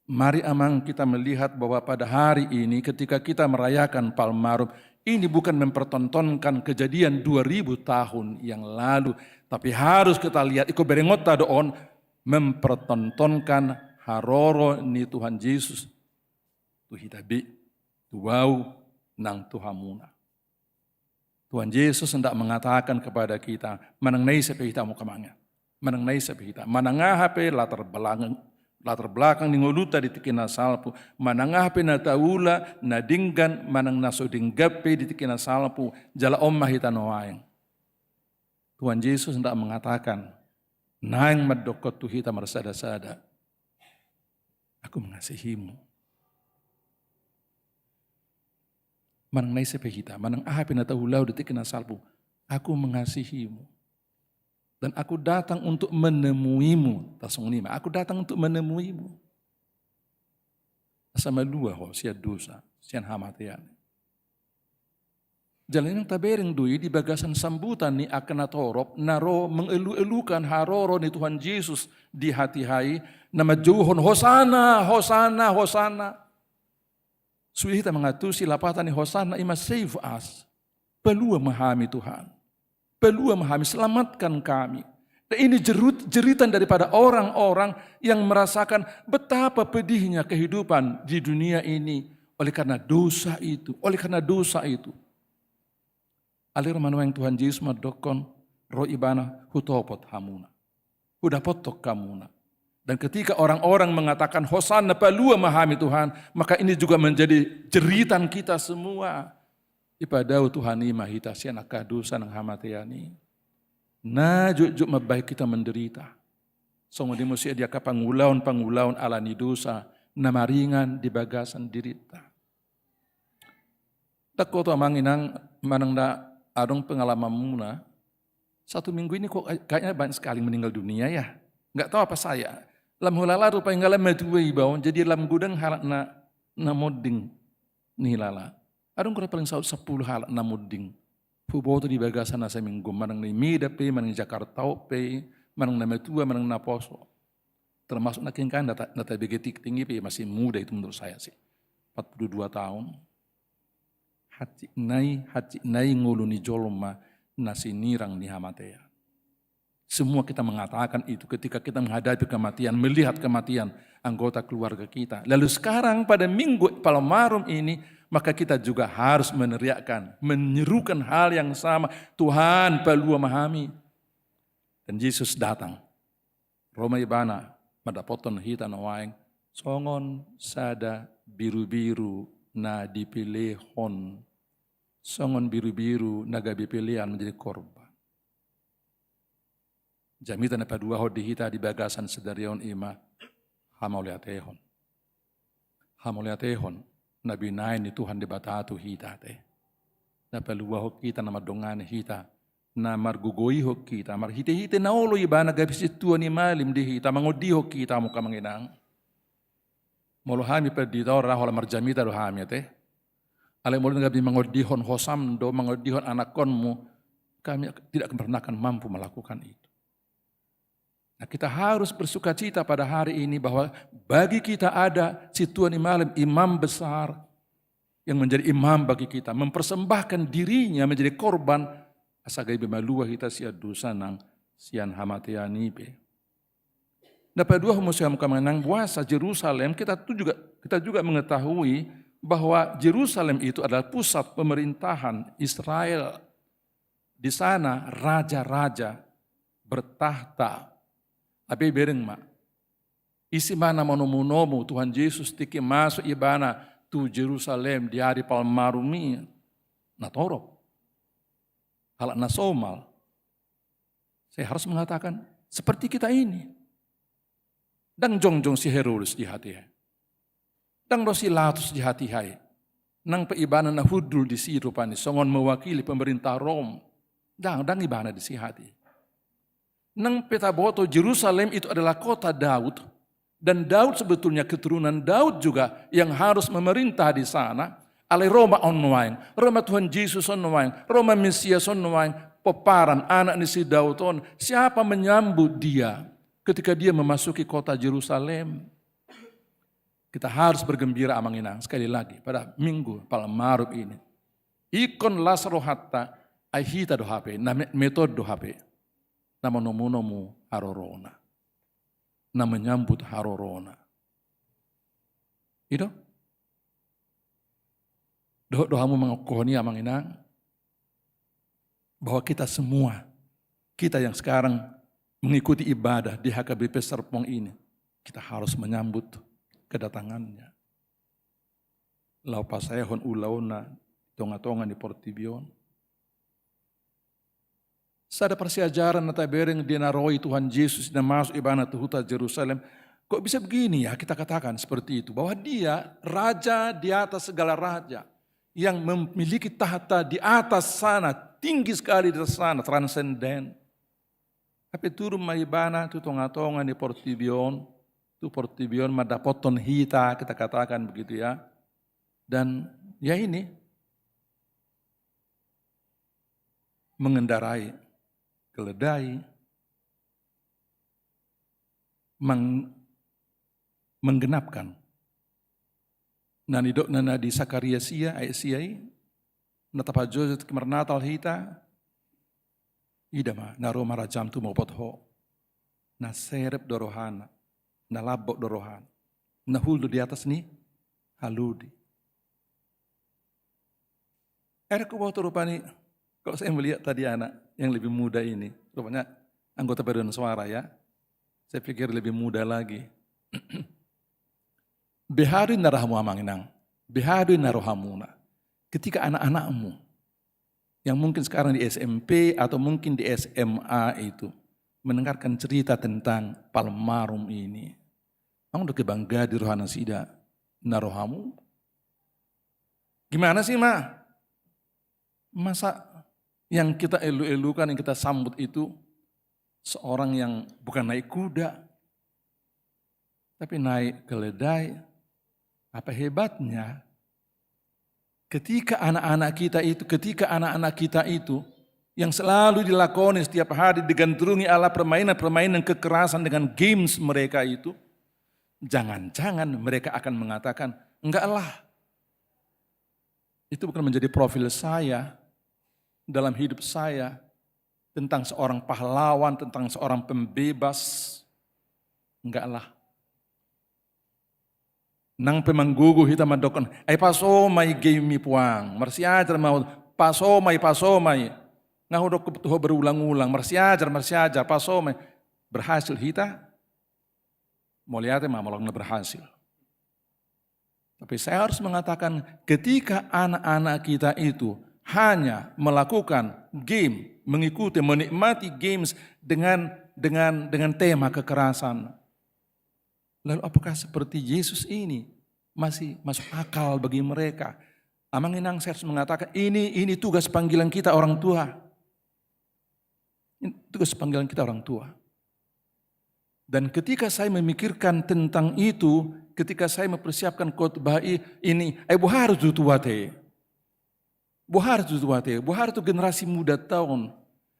Mari amang kita melihat bahwa pada hari ini ketika kita merayakan Palmarum, ini bukan mempertontonkan kejadian 2000 tahun yang lalu. Tapi harus kita lihat, iko berengota doon, mempertontonkan haroro ni Tuhan Yesus. Tuhitabi, tuwau nang Tuhamuna. Tuhan Yesus hendak mengatakan kepada kita, mengenai sepe kita mau kemana. Mengenai sepe kita. Manangahape latar belakang ni ngoluta di tikina salpu. Manangahape na taula na dinggan manang nasudinggape di tikina salpu. Jala omah hita noaeng. Tuhan Yesus hendak mengatakan, naing madokot tu hita marsada-sada. Aku mengasihimu. Mengenai sepe kita. Manangahape na taula di tikina salpu. Aku mengasihimu. Dan aku datang untuk menemuimu. Aku datang untuk menemuimu. Sama dua siya dosa, siya hamatian. Jalan yang tabereng dui di bagasan sambutan ni akan atorop, naro mengelu-elukan haroro ni Tuhan Yesus di hati-hai, nama juhon hosana, hosana, hosana. Sudah kita mengatusi lapatan ni hosana ima save us. Perlu memahami Tuhan. pelua memahami, selamatkan kami. Dan ini jeritan daripada orang-orang yang merasakan betapa pedihnya kehidupan di dunia ini oleh karena dosa itu, Alir manuang Tuhan Yesus madokon roh ibana hutopot hamuna. Hudah potok kamuna. Dan ketika orang-orang mengatakan Hosanna pelua memahami Tuhan, maka ini juga menjadi jeritan kita semua. Ipadau Tuhan ima hita sianak kadusa nang hamatiani. Na juk mabaik kita menderita. Songo di musia dia pangulaun alani dosa, namaringan di bagasan dirita. Tak kau tuh manginang manang da adong pengalaman muna. 1 minggu ini kok kayaknya banyak sekali meninggal dunia ya. Enggak tahu apa saya. Lam hulala rupa ngalam metuwei bawon jadi lam gudang halak na moding ni lala. Adong kurang paling 10 halak na moding. Fubo tu di bagasan na sa minggu manang ni Mida pe, manang Jakarta pe, manang na metua, manang na poso. Termasuk na kingkan data begitu tinggi pe masih muda itu menurut saya sih. 42 tahun. Hati nai nguluni joloma nasi nirang ni hamatea. Semua kita mengatakan itu ketika kita menghadapi kematian, melihat kematian anggota keluarga kita. Lalu sekarang pada minggu Palmarum ini, maka kita juga harus meneriakkan, menyerukan hal yang sama. Tuhan pelua memahami. Dan Yesus datang. Roma ibana, madapoton hita na waeng, songon sada biru-biru na dipilihon. Songon biru-biru na gabi pilihan menjadi korban. Jamitan apa dua hodi hita di bagasan sedarion ima hamauliatehon. Hamauliatehon nabi nain ni Tuhan di batatu hita teh. Napa luwa hok kita nama dongan hita. Na margugoi hok kita. Mar hite naolo ibana gabi situa ni malim di hita. Mangodi hok kita muka manginang. Molo hami perdi tau rahol marjamita do hami teh. Ale molo gabi mangodihon hosam do mangodihon anakonmu. Kami tidak pernah akan mampu melakukan itu. Nah, kita harus bersuka cita pada hari ini bahwa bagi kita ada si Tuhan imam besar yang menjadi imam bagi kita, mempersembahkan dirinya menjadi korban asagai bemalua kita sia dosa nang sian hamatiani pe. Dapat dua musim kemenang puasa Yerusalem kita juga mengetahui bahwa Yerusalem itu adalah pusat pemerintahan Israel. Di sana raja-raja bertahta. Abi bereng mak. Isi mana monomu Tuhan Yesus tiki masuk ibana tu Jerusalem di hari Palmarumi. Na torok. Halak na somal. Saya harus mengatakan seperti kita ini. Dan jongjong si Herodes di hati. Dan rosi latus di hati hai. Nang peibana na hudul di si rupani. Songon mewakili pemerintah Rom. Dan ibana di si hati. Nang peta boto Jerusalem itu adalah kota Daud. Dan Daud sebetulnya keturunan Daud juga yang harus memerintah di sana. Ale Roma onwain, Roma Tuhan Yesus onwain, Roma Mesias onwain, peparan anak ni si Daud on. Siapa menyambut dia ketika dia memasuki kota Jerusalem? Kita harus bergembira amanginang sekali lagi pada minggu Palmarum ini. Ikon lasro hatta ahita do hape, na metode do hape. Na monomu harorona. Na menyambut harorona. Itu? Dohamu mengokohoni amanginang. Bahwa kita semua, kita yang sekarang mengikuti ibadah di HKBP Serpong ini, kita harus menyambut kedatangannya. Lau pasayahon ulauna, tonga-tonga di Portibion. Sada persiajaran nata bereng dia naroi Tuhan Yesus dan masuk ibana tuhuta Jerusalem. Kok bisa begini ya kita katakan seperti itu. Bahwa dia raja di atas segala raja. Yang memiliki tahta di atas sana. Tinggi sekali di sana. Transenden. Tapi turun maibana itu tonga-tonga di Portibion. Itu Portibion madapoton hita kita katakan begitu ya. Dan ya ini. Mengendarai. Keledai, menggenapkan. Nanidok nana di Sakaria sia ayat siai, natapa Joseph kemernatal hita, Idama na Roma rajam tu mopot ho. Na serep dorohana. Na labok dorohana. Na huldu di atas ni haludi. Erku waktu rupanya, kalau saya melihat tadi anak yang lebih muda ini, rupanya anggota paduan suara ya, saya pikir lebih muda lagi. Behadu narahamu amanginang, behadu narohamuna. Ketika anak-anakmu yang mungkin sekarang di SMP atau mungkin di SMA itu mendengarkan cerita tentang Palmarum ini, kamu udah kebangga di rohana sida narohamu? Gimana sih Ma? Masa yang kita elu-elukan, yang kita sambut itu seorang yang bukan naik kuda, tapi naik keledai. Apa hebatnya ketika anak-anak kita itu yang selalu dilakoni setiap hari digandrungi ala permainan-permainan kekerasan dengan games mereka itu, jangan-jangan mereka akan mengatakan, enggak lah, itu bukan menjadi profil saya dalam hidup saya tentang seorang pahlawan, tentang seorang pembebas. Enggak lah. Nang pemanggugu hita mandokon, ay paso may game mi puang, marsiajar mau paso may, ngahudok kebutuhan berulang-ulang, marsiajar, paso may, berhasil hita, mau lihat molong na berhasil. Tapi saya harus mengatakan ketika anak-anak kita itu hanya melakukan game, mengikuti, menikmati games dengan tema kekerasan. Lalu apakah seperti Yesus ini masih masuk akal bagi mereka? Amanginang saya harus mengatakan ini tugas panggilan kita orang tua. Ini tugas panggilan kita orang tua. Dan ketika saya memikirkan tentang itu, ketika saya mempersiapkan khotbah ini, buhar tu tuate. Buhar tu generasi muda tahun.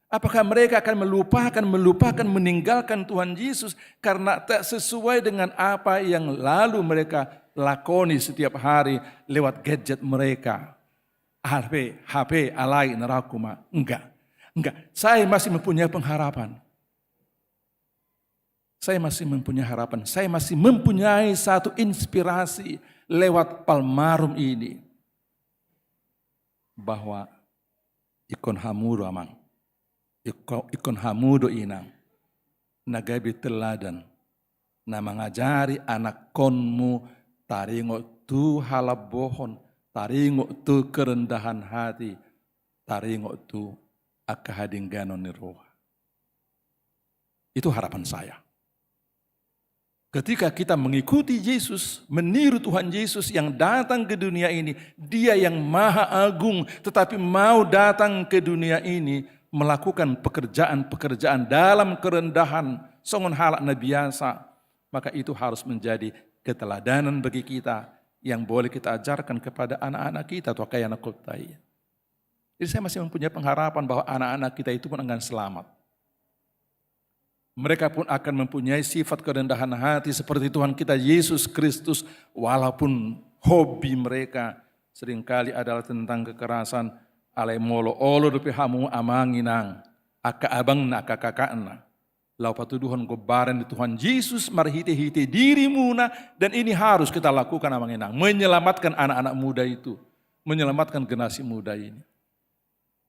Apakah mereka akan melupakan, meninggalkan Tuhan Yesus karena tak sesuai dengan apa yang lalu mereka lakoni setiap hari lewat gadget mereka. HP, alai, nerakuma. Enggak. Saya masih mempunyai pengharapan. Saya masih mempunyai satu inspirasi lewat Palmarum ini. Bahwa ikon hamudo amang. Ikon hamudo inang, nagabi teladan, na mengajari anak konmu taringo tu halabohon, taringo tu kerendahan hati, taringo tu akahadingganon ni roh. Itu harapan saya. Ketika kita mengikuti Yesus, meniru Tuhan Yesus yang datang ke dunia ini, Dia yang Maha Agung, tetapi mau datang ke dunia ini, melakukan pekerjaan-pekerjaan dalam kerendahan, songon halak na biasa, maka itu harus menjadi keteladanan bagi kita yang boleh kita ajarkan kepada anak-anak kita atau kayak anak kotai. Jadi saya masih mempunyai pengharapan bahwa anak-anak kita itu pun akan selamat. Mereka pun akan mempunyai sifat kerendahan hati seperti Tuhan kita Yesus Kristus, walaupun hobi mereka seringkali adalah tentang kekerasan. Alai molo olo dupi hamu amanginang aka abang na aka kakakna lau patuduhan gobaran di Tuhan Yesus marhite-hite dirimu na, dan ini harus kita lakukan amanginang, menyelamatkan anak-anak muda itu, menyelamatkan generasi muda ini,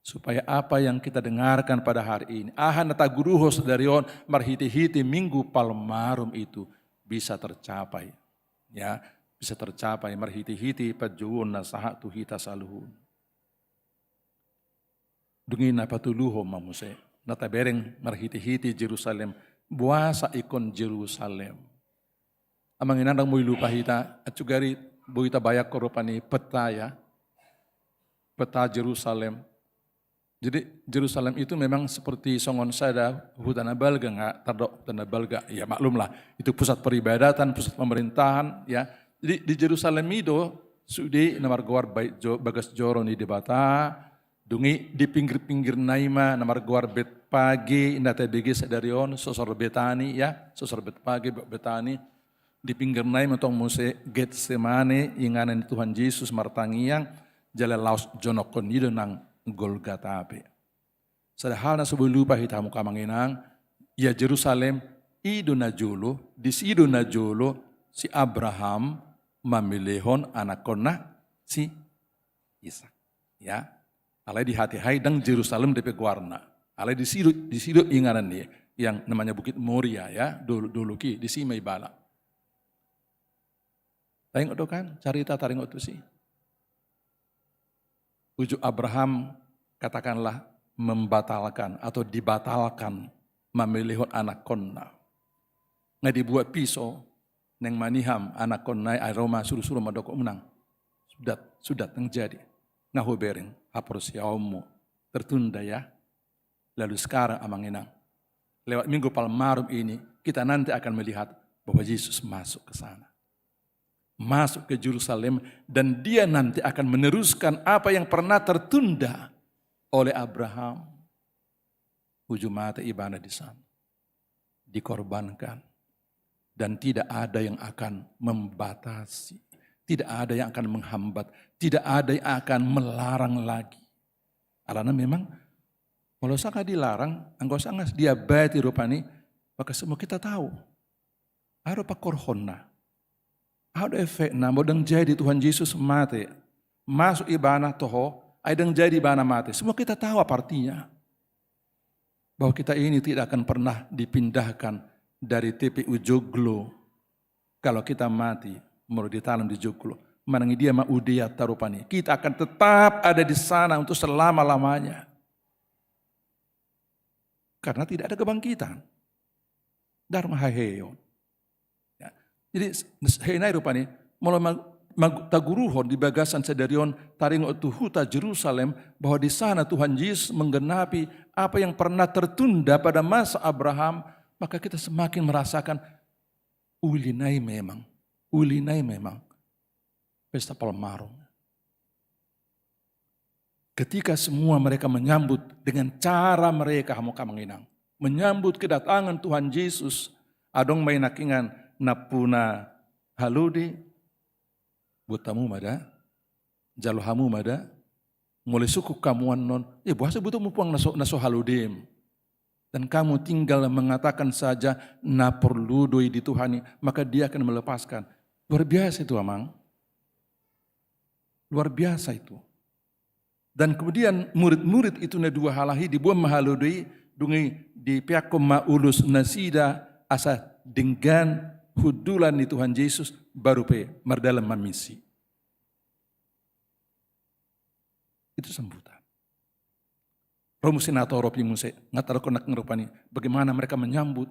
supaya apa yang kita dengarkan pada hari ini ahan taguruhos dari on marhite-hite minggu Palmarum itu bisa tercapai, ya, bisa tercapai marhite-hite pajuun na sahatu hita saluhun. Dungin na patuluho mamuse, natabereng marhiti-hiti Jerusalem, buasa ikon Jerusalem. Amang inandang mo lupa hita, at sugari buita bayak koropani peta ya, peta Jerusalem. Jadi Jerusalem itu memang seperti songon sada hutana balga nggak, tardok tanda balga, ya maklumlah, itu pusat peribadatan, pusat pemerintahan ya. Jadi di Jerusalem itu, sudi namar gawar bagas joro ni debata, dungi di pinggir-pinggir naima namar guar bet pagi indata begi sadarion sosor betani ya, sosor bet pagi betani di pinggir naima tong muse Getsemane inganan Tuhan Yesus martangiang jala laos jonokon nido nang Golgata ape. Sederhana sebelum lupa hitamu kamanginang, ya Jerusalem, ido na jolo, di sido na jolo, si Abraham memilihon anak kona si Ishak. Ya, alai di hati hai dang Jerusalem depe guarna. Alai di sido inganan dia yang namanya Bukit Moria ya, dulu ki di sini bala. Tengok tu kan, cerita taringok tu sih. Ujuk Abraham katakanlah membatalkan atau dibatalkan memilih anak konna. Nggak dibuat pisau, neng maniham anak konna aroma suruh-suruh madokok menang. Sudah terjadi. Ngahu bereng, hapus ya omu, tertunda ya. Lalu sekarang amanginang. Lewat Minggu Palmarum ini, kita nanti akan melihat bahwa Yesus masuk ke sana. Masuk ke Yerusalem dan dia nanti akan meneruskan apa yang pernah tertunda oleh Abraham. Ujung mata ibadah di sana. Dikorbankan. Dan tidak ada yang akan membatasi. Tidak ada yang akan menghambat. Tidak ada yang akan melarang lagi. Karena memang kalau sangat dilarang, anggap sangat dia baiti rupani, maka semua kita tahu. Ada pakorhona. Ada efek na modang jadi Tuhan Yesus mati. Masuk ibadah toho, adang jadi ibadah mati. Semua kita tahu apa artinya. Bahwa kita ini tidak akan pernah dipindahkan dari TPU Joglo. Kalau kita mati, mau ditanam di Joglo. Menangi dia ma'udiyah tarupani. Kita akan tetap ada di sana untuk selama-lamanya. Karena tidak ada kebangkitan. Dharma haheyo. Ya. Jadi henai rupani mulai taguruhon di bagasan sedarion taring otu huta Jerusalem bahwa di sana Tuhan Yesus menggenapi apa yang pernah tertunda pada masa Abraham, maka kita semakin merasakan ulinai memang pesta Palmarum. Ketika semua mereka menyambut dengan cara mereka hamuka menginang. Menyambut kedatangan Tuhan Yesus. Adong may nakingan napuna haludi. Butamu mada. Jaluhamu mada. Mulai suku kamuan non. Bahasa butuh mupuang naso haludim. Dan kamu tinggal mengatakan saja na perlu doi di Tuhani. Maka dia akan melepaskan. Luar biasa itu amang. Luar biasa itu. Dan kemudian murid-murid itu na dua halahi dibuat mahaludui dungi di pihak maulus nasida asa dengan hudulan di Tuhan Yesus baru pe mardalam mamisi. Itu sambutan. Romusin atau ropi muse ngataro konak ngerupani bagaimana mereka menyambut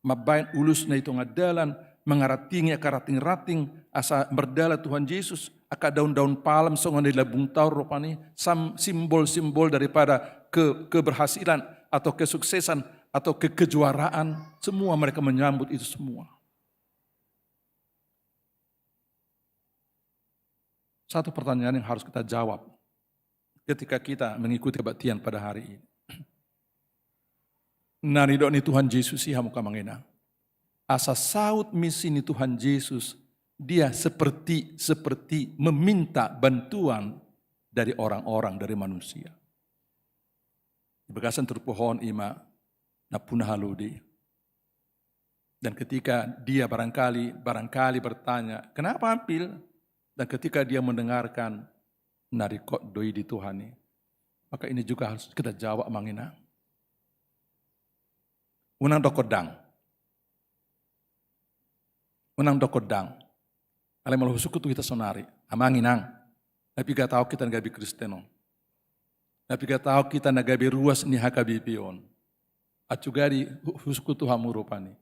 mabain ulus na itu ngadalan mengarating rating asa berdala Tuhan Yesus aka daun-daun palem songon di labung taur rupani simbol-simbol daripada keberhasilan atau kesuksesan atau kejuaraan semua mereka menyambut itu semua. Satu pertanyaan yang harus kita jawab ketika kita mengikuti kebaktian pada hari ini. Narido ni Tuhan Yesus sih hamuka mangena. Asa saut misi ni Tuhan Yesus, dia seperti meminta bantuan dari orang-orang, dari manusia. Bagasan terpohon ima napuna haludi. Dan ketika dia barangkali bertanya, kenapa ambil? Dan ketika dia mendengarkan narikot doi di Tuhani, maka ini juga harus kita jawab mangina. Unang dokodang. Alay malahu suku tu kita sonari. Amanginang. Tapi gak tahu kita nagabi Kristeno. Tapi gak tahu kita nagabi ruas ni hakabipion. Acugari suku tu hamurupani.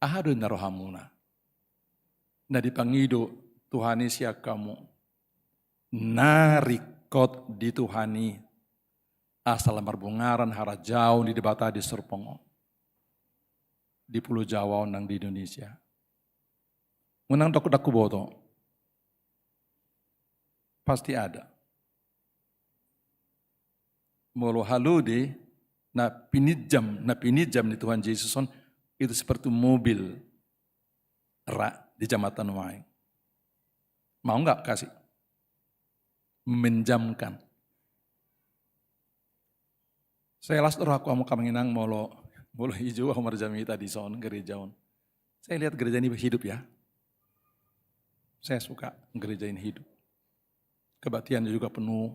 Ahado narohamuna. Na dipangido Tuhani siya kamu. Narikot di Tuhani. Asal marbungaran harajau di debata di Serpongo. Di Pulau Jawa nang di Indonesia. Menang daku boto. Pasti ada. Molo haludi na pinijam ni Tuhan Yesus itu seperti mobil rak di jambatan wae. Mau enggak kasih? Meminjamkan. Saya las roh aku amu kamanginang molo hijau aku marjami tadi son gerejaon. Saya lihat gereja ini hidup ya. Saya suka gereja ini hidup. Kebaktiannya juga penuh.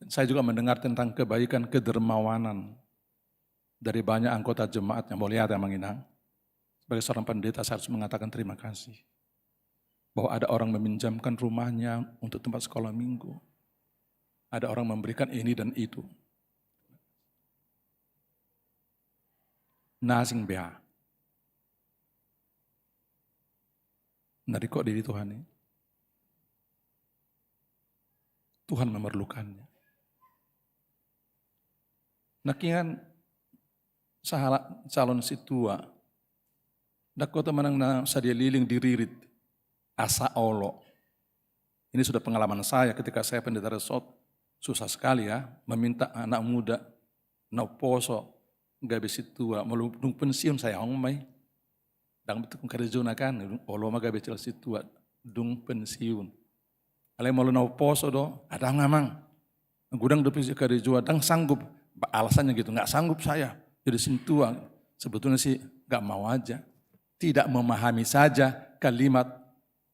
Dan saya juga mendengar tentang kebaikan kedermawanan dari banyak anggota jemaat yang boleh ada Manginang. Sebagai seorang pendeta saya harus mengatakan terima kasih. Bahwa ada orang meminjamkan rumahnya untuk tempat sekolah minggu. Ada orang memberikan ini dan itu. Nasing beha. Nariko diri Tuhan ini. Tuhan memerlukannya. Nakingan sahala calon si tua. Dakota manang na sadia liling diririt asa olo. Ini sudah pengalaman saya ketika saya pendeta resort. Susah sekali ya meminta anak muda na poso gabe si tua melupung pensiun saya may. Dang betul kerjuna kan olo magabe cel si tua dung pensiun. Alay mau na poso do ada ngamang. Gudang depi si kerjua dang sanggup. Alasannya gitu, nggak sanggup saya jadi sintua. Sebetulnya sih nggak mau aja, tidak memahami saja kalimat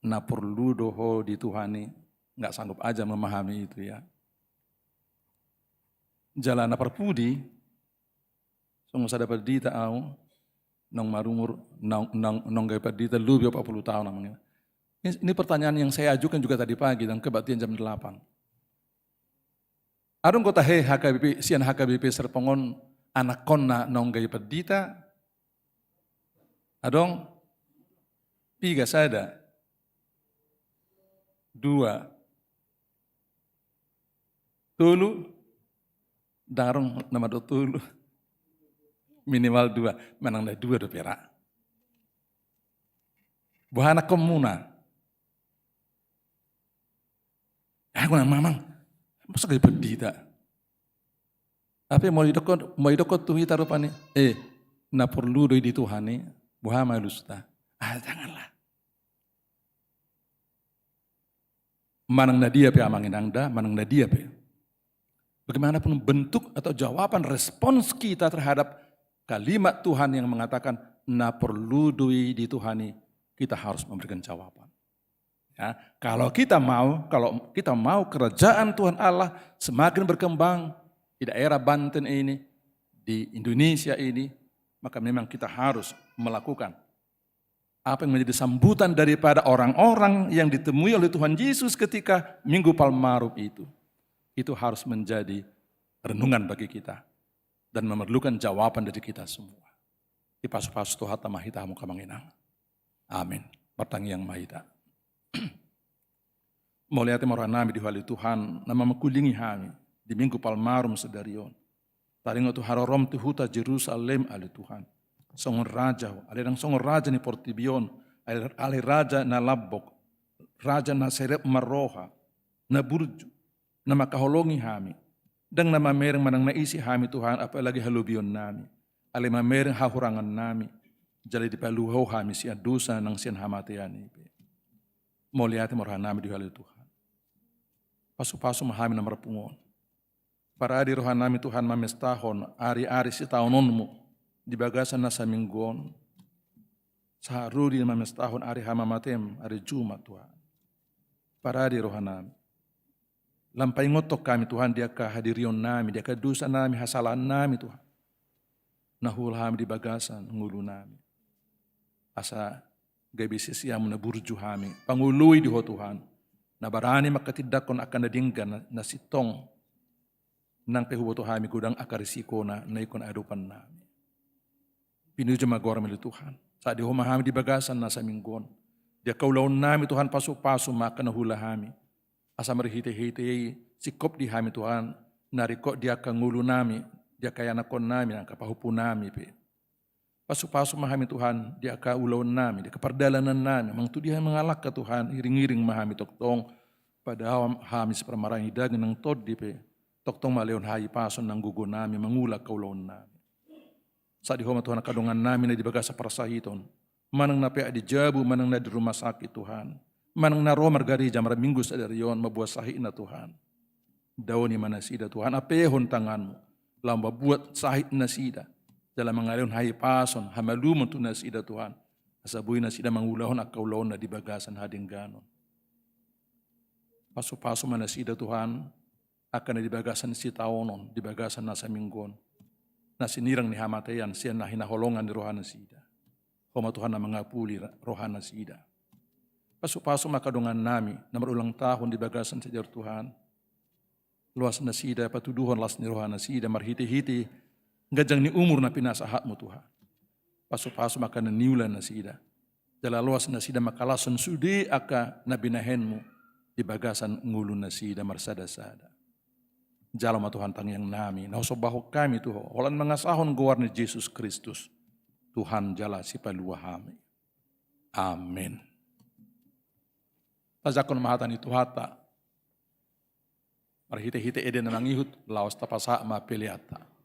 na perlu doho di Tuhani, nggak sanggup aja memahami itu ya. Jalan perpudi, sungguh saya dapat dita au, nong marumur, nong gaya dita lebih 40 tahun namanya. Ini pertanyaan yang saya ajukan juga tadi pagi dan kebaktian jam 8. Arung kota he HKBP, sian HKBP serpongon anak konna nong gaya perdita. Adong, 3 sada. 2. Tulu. Darong nama do tulu. Minimal 2. Manang na 2 do perak. Buhana komuna. Aku nama mamang. Masa gaya perdita? Apa mau idokot tuh kita rupanya? Na perlu doi di Tuhani, buha malusta. Janganlah. Manang na dia pe amangin angda, manang na dia pe. Bagaimanapun bentuk atau jawaban respons kita terhadap kalimat Tuhan yang mengatakan na perlu doi di Tuhani, kita harus memberikan jawaban. Ya, kalau kita mau kerajaan Tuhan Allah semakin berkembang di daerah Banten ini, di Indonesia ini, maka memang kita harus melakukan apa yang menjadi sambutan daripada orang-orang yang ditemui oleh Tuhan Yesus ketika Minggu Palmarum itu. Itu harus menjadi renungan bagi kita dan memerlukan jawaban dari kita semua. Di pasu-pasu Tuhan tamahita hamu kamanginang. Amin. Bertangi yang mahita. Mulia temorah nami di hali Tuhan, nama makulingi kami di Minggu Palmarum sedarion. Taringo tu harorom tu huta Jerusalem ali Tuhan. Songon raja, alirang songon raja ni Portibion, ali raja na Labbok, raja na Serep Maroha, na Burju, na makaholongi kami. Dang nama mereng manang naisi kami Tuhan, apalagi halubion nami. Ali mamereng hahurangan nami, jali di paluho kami siya dosa nang siyan hamatian ipi. Mulia temorah nami di hali Tuhan. Pasu-pasu mahami na marapungon. Para adi rohan nami Tuhan mamestahon, ari-ari si taononmu, di bagasan na sa minggon, sa haruri na mamestahon, ari hamamatem, ari Jumat Tuhan. Para adi rohan nami. Lampay ngotok kami Tuhan, dia kahadirion nami, dia kadusa nami, hasalaan nami Tuhan. Nahul kami di bagasan, ngulu nami. Asa gabi sisiamu na burju kami, pangului di ho Tuhan. Nabarani makatidakon akan nadinggan na sitong nang pehuboto kami gudang akarisiko na ikon adupan nami. Pinujo magora mili Tuhan. Saat di humahami di bagasan na sa minggon. Dia kaulaon nami Tuhan paso-paso maka nahula kami. Asa marihite-hite sikop di kami Tuhan. Nariko dia kangulo nami. Dia kaya nakon nami ang kapahupo nami. Paso-paso mahami Tuhan, dia kaulaon nami, dia keperdalanan nami, mangtu dia mengalak ke Tuhan, iring-iring mahami toktong, pada hami sepermarang hidagan ng tod di pe, toktong maleon hayi pason ng gugo nami, mangulak kaulaon nami. Sa di homa Tuhan kadungan nami na dibaga sa parasahiton, manang na pea di jabu, manang na di rumah sakit Tuhan, manang na ro margarija maraminggu sa dariyon, mabuasahi na Tuhan. Daw ni manasida Tuhan, apehon tanganmu, lamba buat sahid nasida dalam mengalihun hai pason hamalumon tu nasida Tuhan asabui nasida mangulahon akaulahon na di bagasan hading ganon paso-paso manasida Tuhan akan na di bagasan si taonon di bagasan nasa minggon na sinirang ni hamatayan siya na hinaholongan ni rohana sida homa Tuhan na mangapuli rohana sida paso-paso makadungan nami na marulang tahun di bagasan sa Tuhan luas na sida patuduhon las ni rohana sida marhiti-hiti gajang ni umur na pinasahat mo Tuhan. Paso-paso maka naniulan na sida. Dala luas na sida makalason sudi aka nabinahen mo di bagasan ngulun na sida marsada-sada. Jalo ma Tuhan tangyang nami. Nausobahok kami Tuhan. Walan mga sahon guwar ni Jesus Kristus. Tuhan jala si paluahami. Amen. Tajakon mahatan itu hata. Marhite-hite eden na nangihut, laos tapasa mapiliata.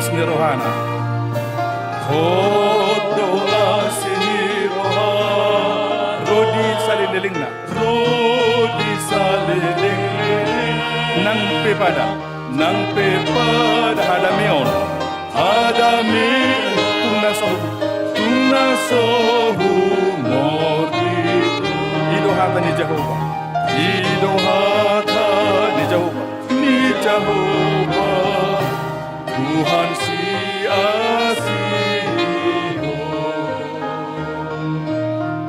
Asni rohana, doa sini rohana, rodi salilingna, nang pepada hadami tunasohu mordi, idohata ni Jehovah, ni Jehovah. Tuhan sia-sia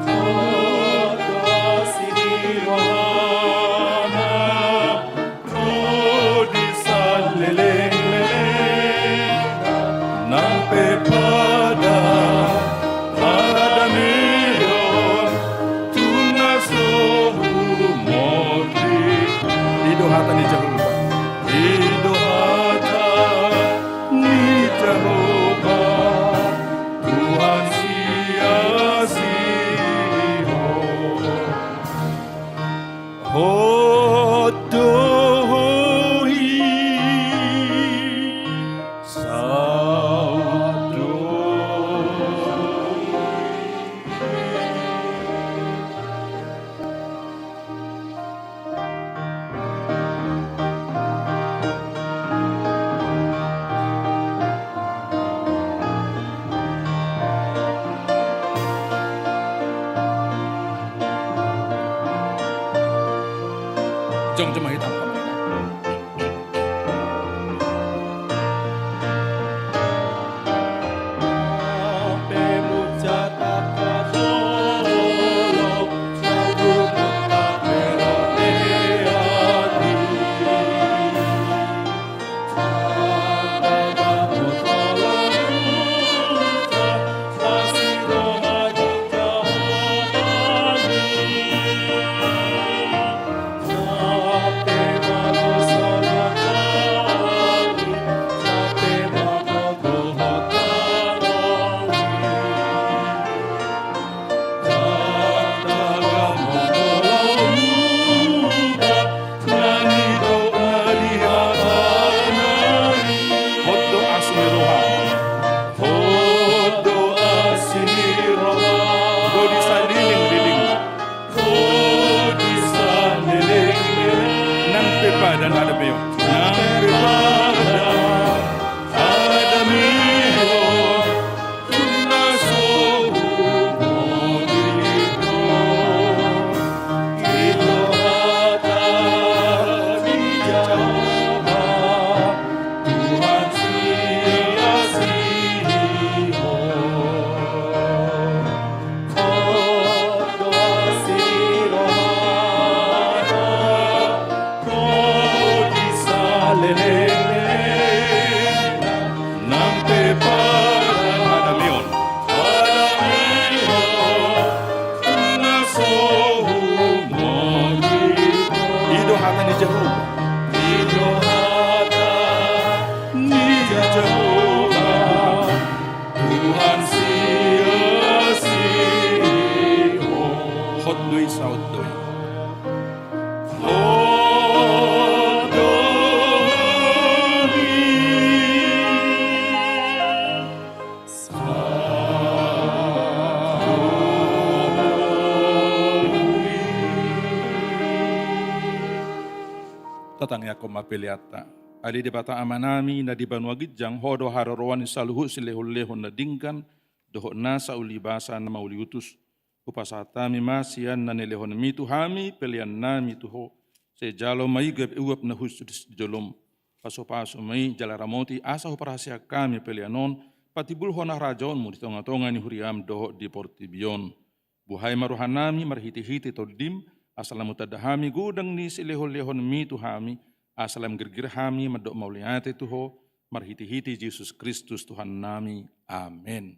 doa sini rohana rodi salileng nampe pada hadamion tunasohu mordi idohata ni Jehovah idohata ni otang ya koma peliata. Ali di bata amanami na di banua gijang hodo hararowan saluhu silehon-lehon na dingkan doho nasa ulibasa na mauliutus. Upasata mi masian na nilehon mitu hami pelian nami tuho. Sejalo maigab uap na husudis jolom. Paso-paso may jalaramoti asa operasi kami pelianon patibul hona rajon mu di tonga-tonga ni huriam doho di Portibion. Buhay maruhanami marhiti-hiti todim asalam utadahami gudang ni silehon-lehon mitu hami asalam gergirhami madok mauliate tuho marhiti-hiti Yesus Kristus Tuhan nami. Amin.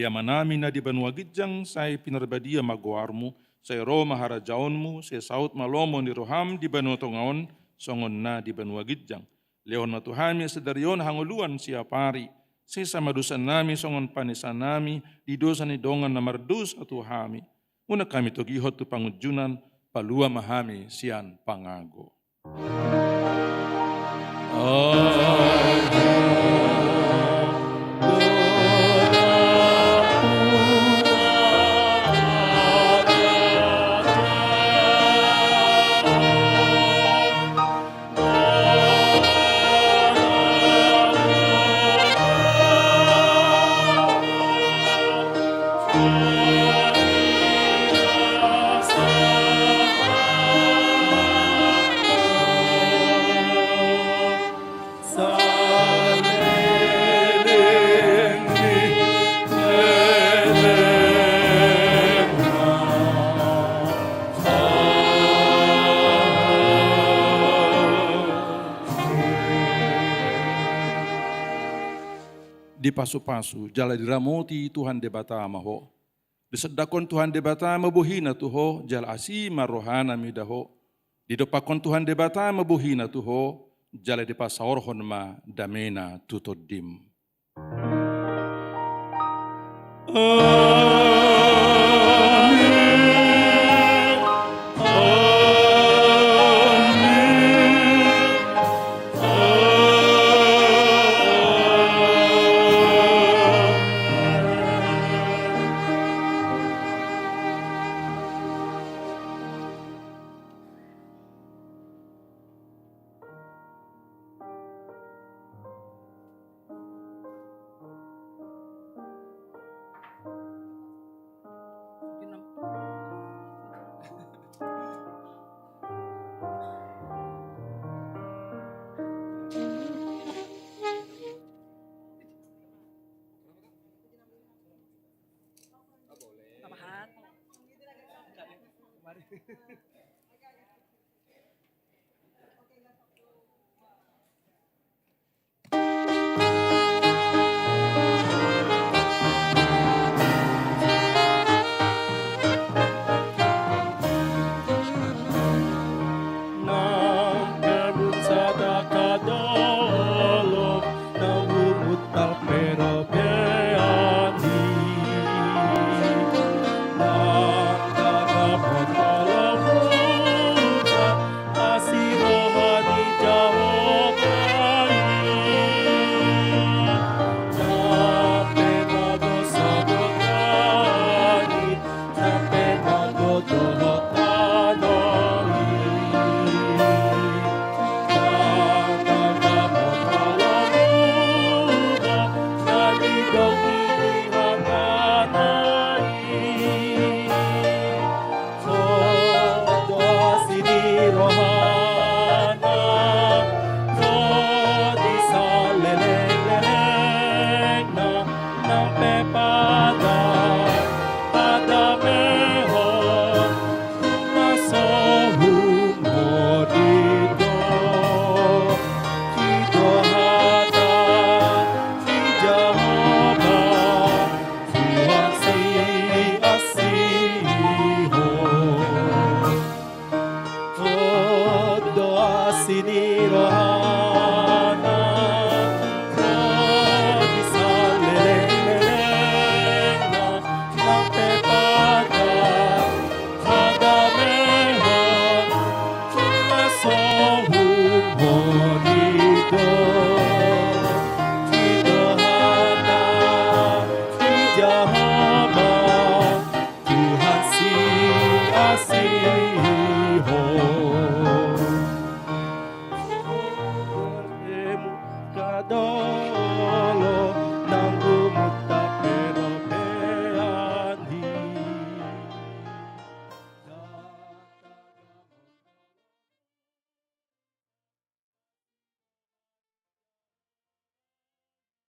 Manami na di banua gijang say pinarbadia maguarmu, say Roma harajaonmu, say saut malomo ni roham di banua tongaon, songon na di banua gijang. Leon matuhami sedarion hanguluan siapari, say samadusan nami songon panisan nami, di dosa ni dongan na mardus atu hami. Una kami togihot tu pangujunan, palua mahami sian pangago. Di pasu-pasu, jala diramoti Tuhan debata maho. Disedakon Tuhan debata mabuhina tuho, jala asima rohana midaho. Didopakon Tuhan debata mabuhina tuho, jala dipasaorhon ma damena tutodim. Pero